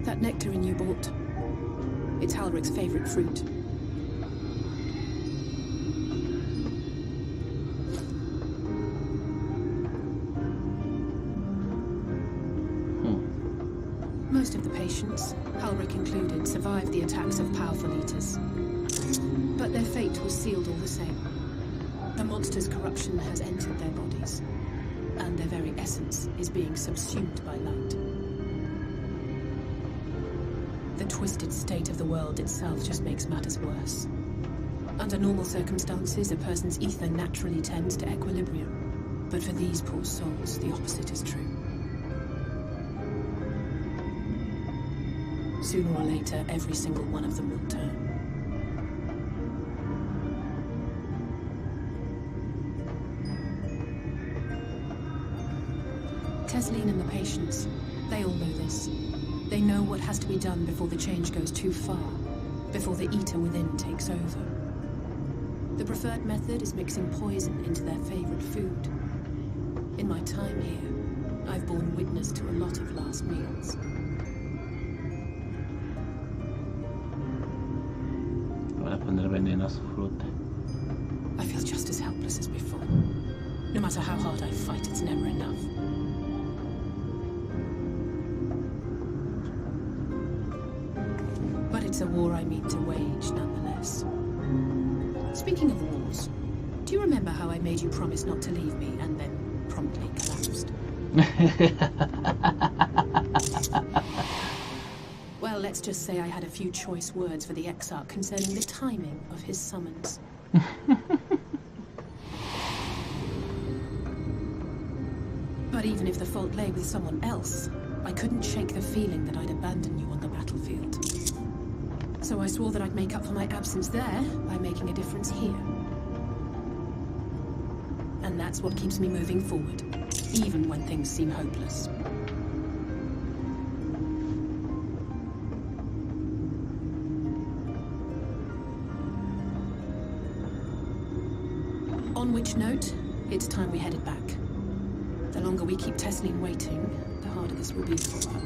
That nectarine you bought, it's Halric's favorite fruit. Most of the patients, Halric included, survived the attacks of powerful eaters. But their fate was sealed all the same. The monster's corruption has entered their bodies, and their very essence is being subsumed by light. The twisted state of the world itself just makes matters worse. Under normal circumstances, a person's ether naturally tends to equilibrium. But for these poor souls, the opposite is true. Sooner or later, every single one of them will turn. Tesleen and the patients, they all know this. They know what has to be done before the change goes too far, before the eater within takes over. The preferred method is mixing poison into their favorite food. In my time here, I've borne witness to a lot of last meals. I feel just as helpless as before. No matter how hard I fight, it's never enough. But it's a war I mean to wage, nonetheless. Speaking of wars, do you remember how I made you promise not to leave me and then promptly collapsed? Well, let's just say I had a few choice words for the Exarch concerning the timing of his summons. But even if the fault lay with someone else, I couldn't shake the feeling that I'd abandon you on the battlefield. So I swore that I'd make up for my absence there by making a difference here. And that's what keeps me moving forward, even when things seem hopeless. On which note, it's time we headed back. The longer we keep Tesleen waiting, the harder this will be for her.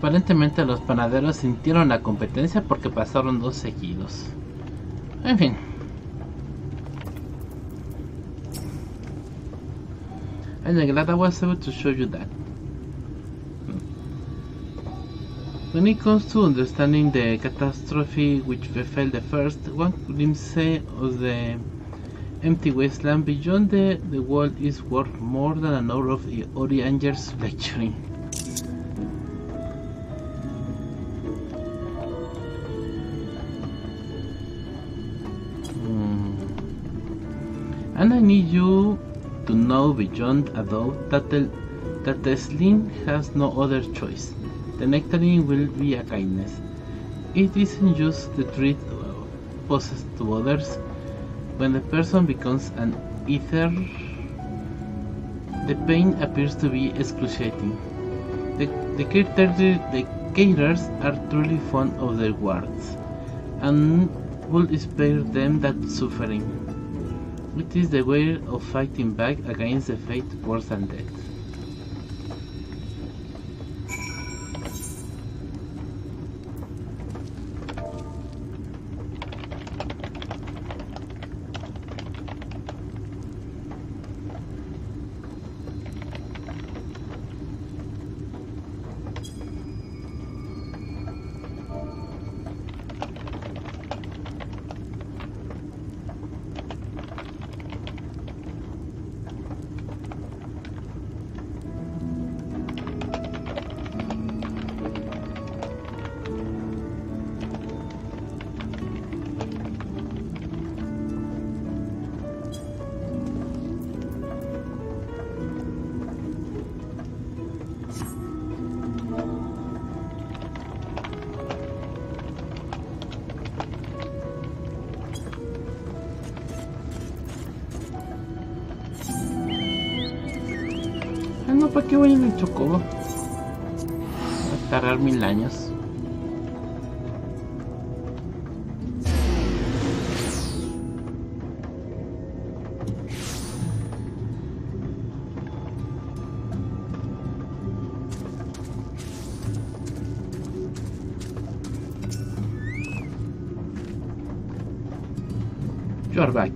Aparentemente los panaderos sintieron la competencia porque pasaron 2 seguidos. En fin. I'm glad I was able to show you that. When it comes to understanding the catastrophe which befell the first, one glimpse of the empty wasteland beyond the wall is worth more than an hour of Ori Anger's lecturing. And I need you to know beyond a doubt that the Slim has no other choice. The nectarine will be a kindness. It isn't just the treat possessed to others. When the person becomes an ether, the pain appears to be excruciating. The caterers are truly fond of their wards, and will spare them that suffering. It is the way of fighting back against the fate worse than death. No, ¿para qué voy en el chocobo? Va a tardar 1000 años. You're back.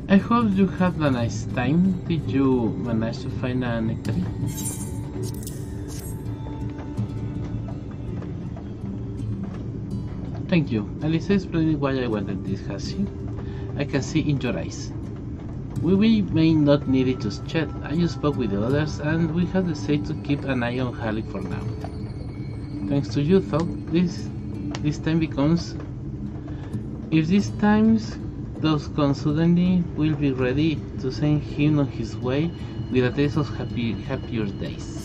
I hope you had a nice time. Did you manage to find a nectarine? Thank you. Alice explained why I wanted this, has she? I can see in your eyes. We may not need it just yet. I just spoke with the others and we have decided to keep an eye on Halleck for now. Thanks to you, though, this time becomes... If these times those come suddenly, we'll be ready to send him on his way with a taste of happier days.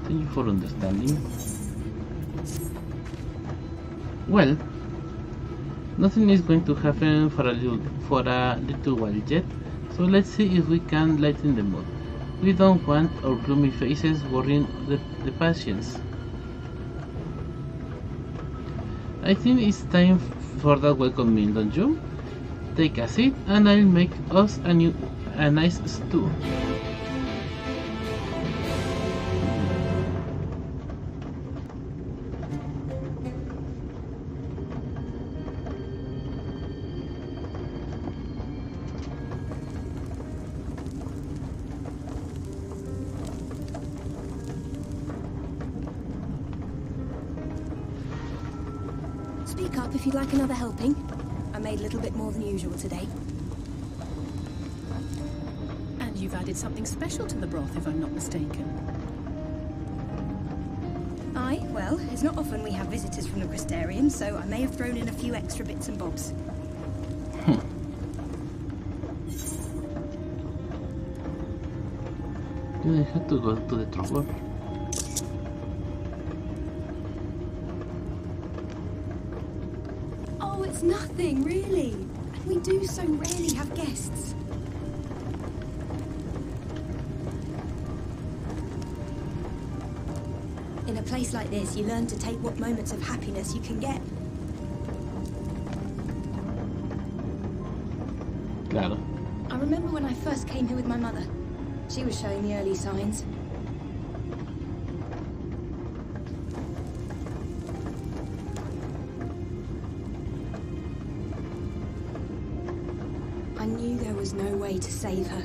Thank you for understanding. Well, nothing is going to happen for a little while yet, so let's see if we can lighten the mood. We don't want our gloomy faces worrying the patients. I think it's time for that welcome meal, don't you? Take a seat and I'll make us a nice stew. Speak up if you'd like another helping. I made a little bit more than usual today. And you've added something special to the broth, if I'm not mistaken. Aye, well, it's not often we have visitors from the Crystarium, so I may have thrown in a few extra bits and bobs. You have to go to the trouble. Oh, it's nothing, really. And we do so rarely have guests. place like this, you learn to take what moments of happiness you can get. Claro. I remember when I first came here with my mother. She was showing the early signs. I knew there was no way to save her,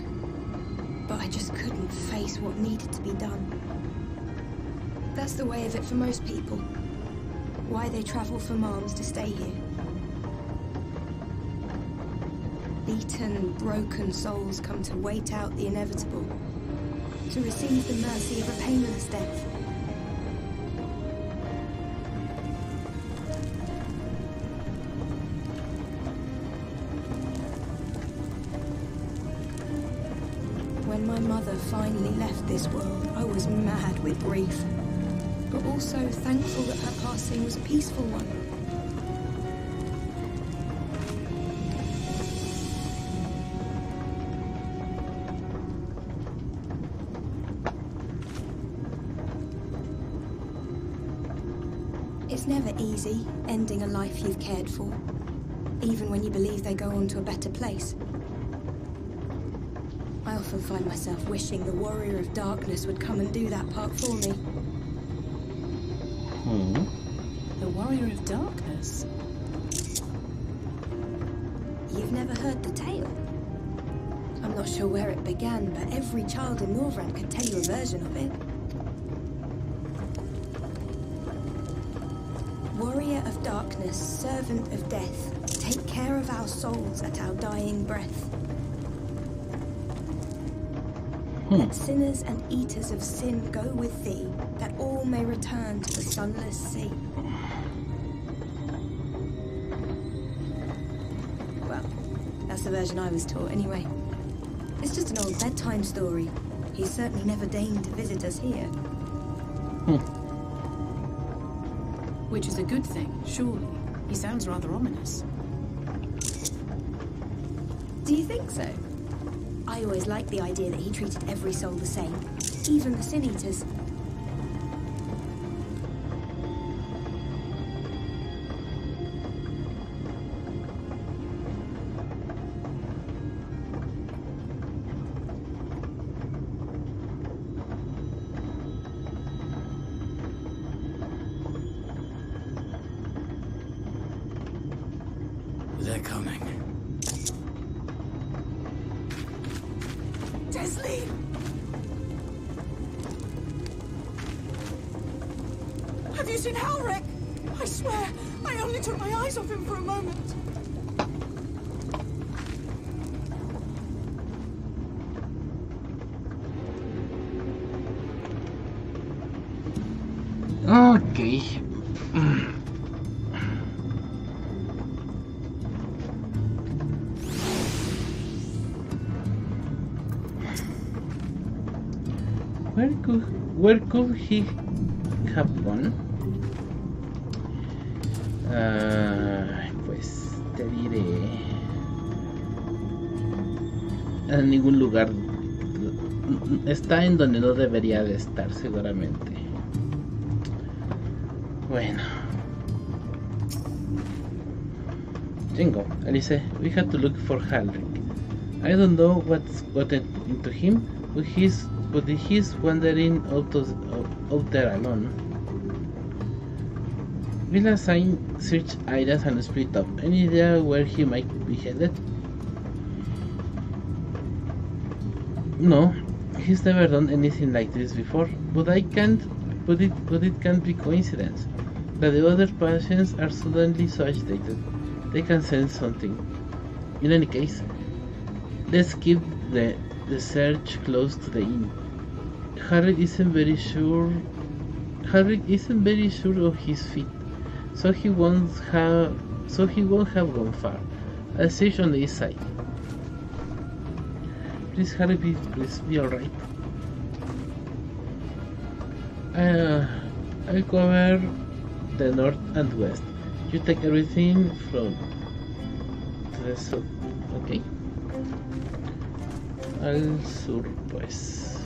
but I just couldn't face what needed to be done. That's the way of it for most people. Why they travel from arms to stay here. Beaten, broken souls come to wait out the inevitable, to receive the mercy of a painless death. When my mother finally left this world, I was mad with grief, but also thankful that her passing was a peaceful one. It's never easy, ending a life you've cared for, even when you believe they go on to a better place. I often find myself wishing the Warrior of Darkness would come and do that part for me. The Warrior of Darkness? You've never heard the tale? I'm not sure where it began, but every child in Norvrand could tell you a version of it. Warrior of Darkness, servant of death, take care of our souls at our dying breath. Let sinners and eaters of sin go with thee, that all may return to the sunless sea. Well, that's the version I was taught anyway. It's just an old bedtime story. He's certainly never deigned to visit us here. Which is a good thing, surely. He sounds rather ominous. Do you think so? I always liked the idea that he treated every soul the same, even the Sin Eaters. They're coming. Teslie! Have you seen Halric? I swear, I only took my eyes off him for a moment. Okay. Where could he have gone? Pues te diré. En ningún lugar. Está en donde no debería de estar, seguramente. Bueno. Jengo, Alice, we have to look for Halric. I don't know what's gotten into him, but he's wandering out there alone. We'll assign search areas and split up. Any idea where he might be headed? No, he's never done anything like this before, but it can't be coincidence that the other patients are suddenly so agitated. They can sense something. In any case, let's keep the search close to the inn. Harry isn't very sure of his feet, so he won't have gone far. I'll search on the east side. Please, Harry, please be alright. I'll cover the north and west. You take everything from to the south, okay? Al sur, pues.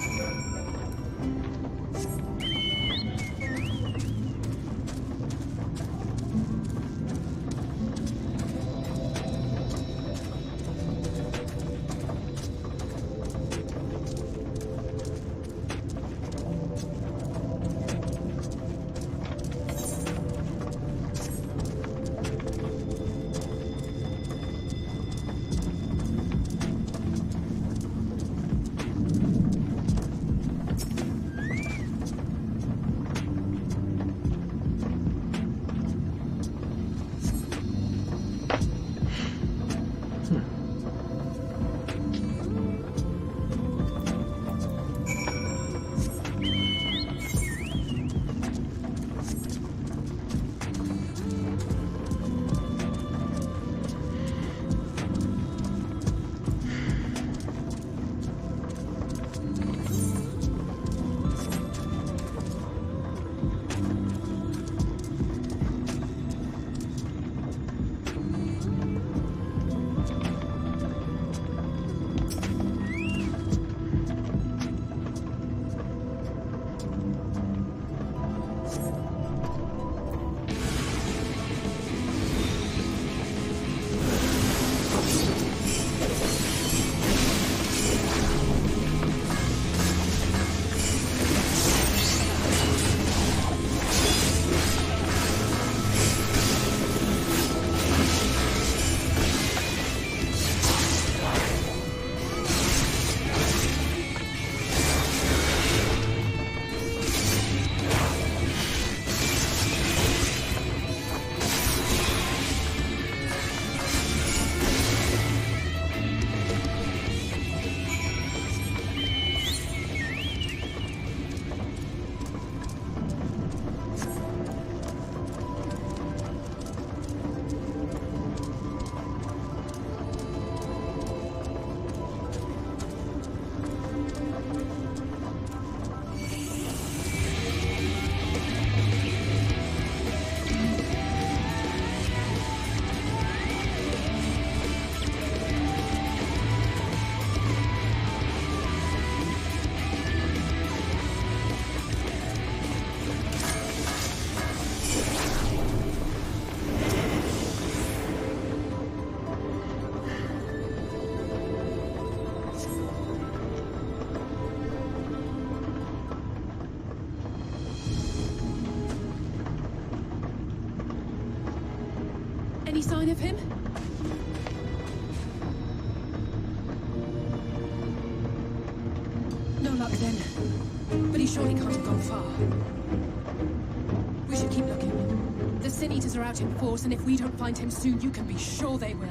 Any sign of him? No luck then. But he surely can't have gone far. We should keep looking. The Sin Eaters are out in force, and if we don't find him soon, you can be sure they will.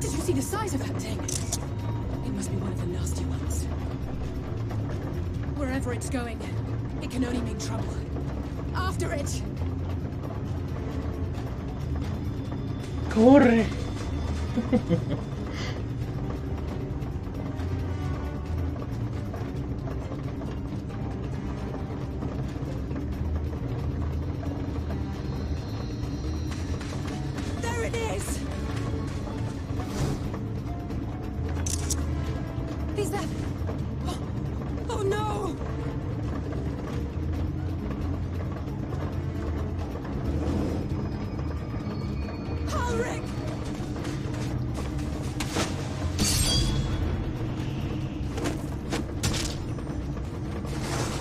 Did you see the size of that thing? It must be one of the nasty ones. Wherever it's going, it can only mean trouble. After it! ¡Corre! There it is! Is that... Oh no! Ulrich!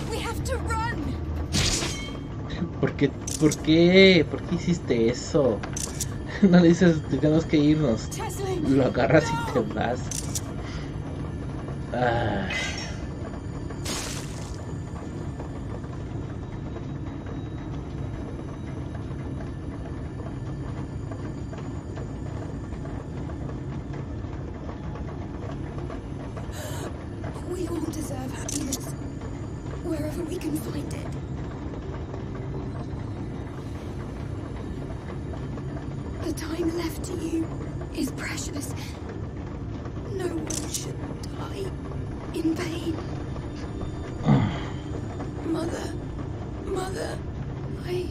We have to run! ¿Por qué? ¿Por qué? ¿Por qué hiciste eso? No le dices, tenemos que irnos. Lo agarras y te vas. Ay. We all deserve happiness, wherever we can find it. The time left to you is precious. No one should die in pain. Mother, I...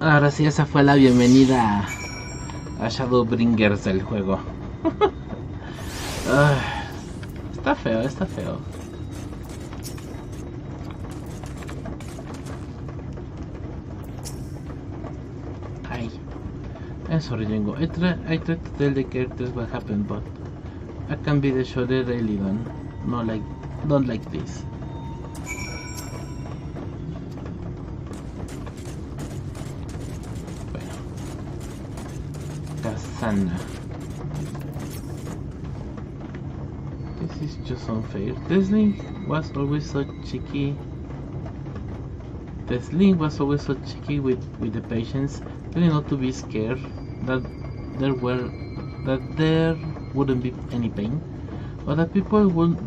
Ahora sí, esa fue la bienvenida a Shadowbringers del juego. Está feo, está feo. Ay. I'm sorry, Jengo. I tried to tell the characters what happened, but I can be the show they really don't like this. Kasana. This is just unfair. This link was always so cheeky The Link was always so cheeky with the patients, telling not to be scared, that there wouldn't be any pain, or that people would,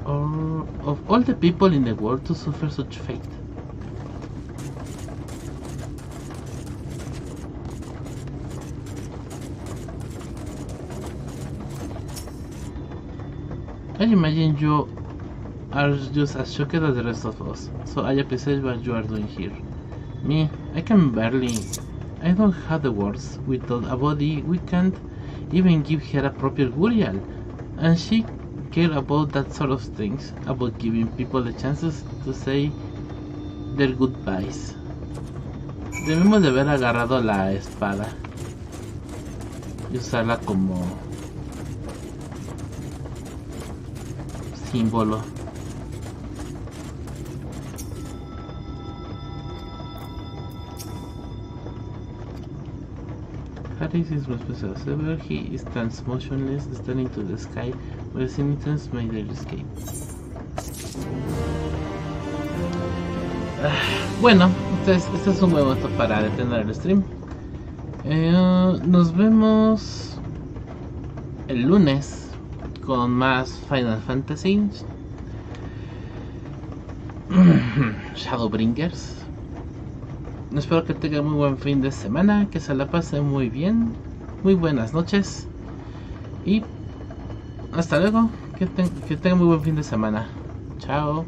or of all the people in the world to suffer such fate. I imagine you are just as shocked as the rest of us, so I appreciate what you are doing here. Me, I don't have the words. Without a body, we can't even give her a proper burial, and she cares about that sort of things, about giving people the chances to say their goodbyes. Debemos de haber agarrado la espada y usarla como símbolo. Harris is most special as ever. He stands motionless, staring to the sky, where the citizens made their escape. Bueno, este es un buen momento para detener el stream. Nos vemos el lunes con más Final Fantasy Shadowbringers. Espero que tengan muy buen fin de semana, que se la pasen muy bien, muy buenas noches y hasta luego, que tengan muy buen fin de semana. Chao.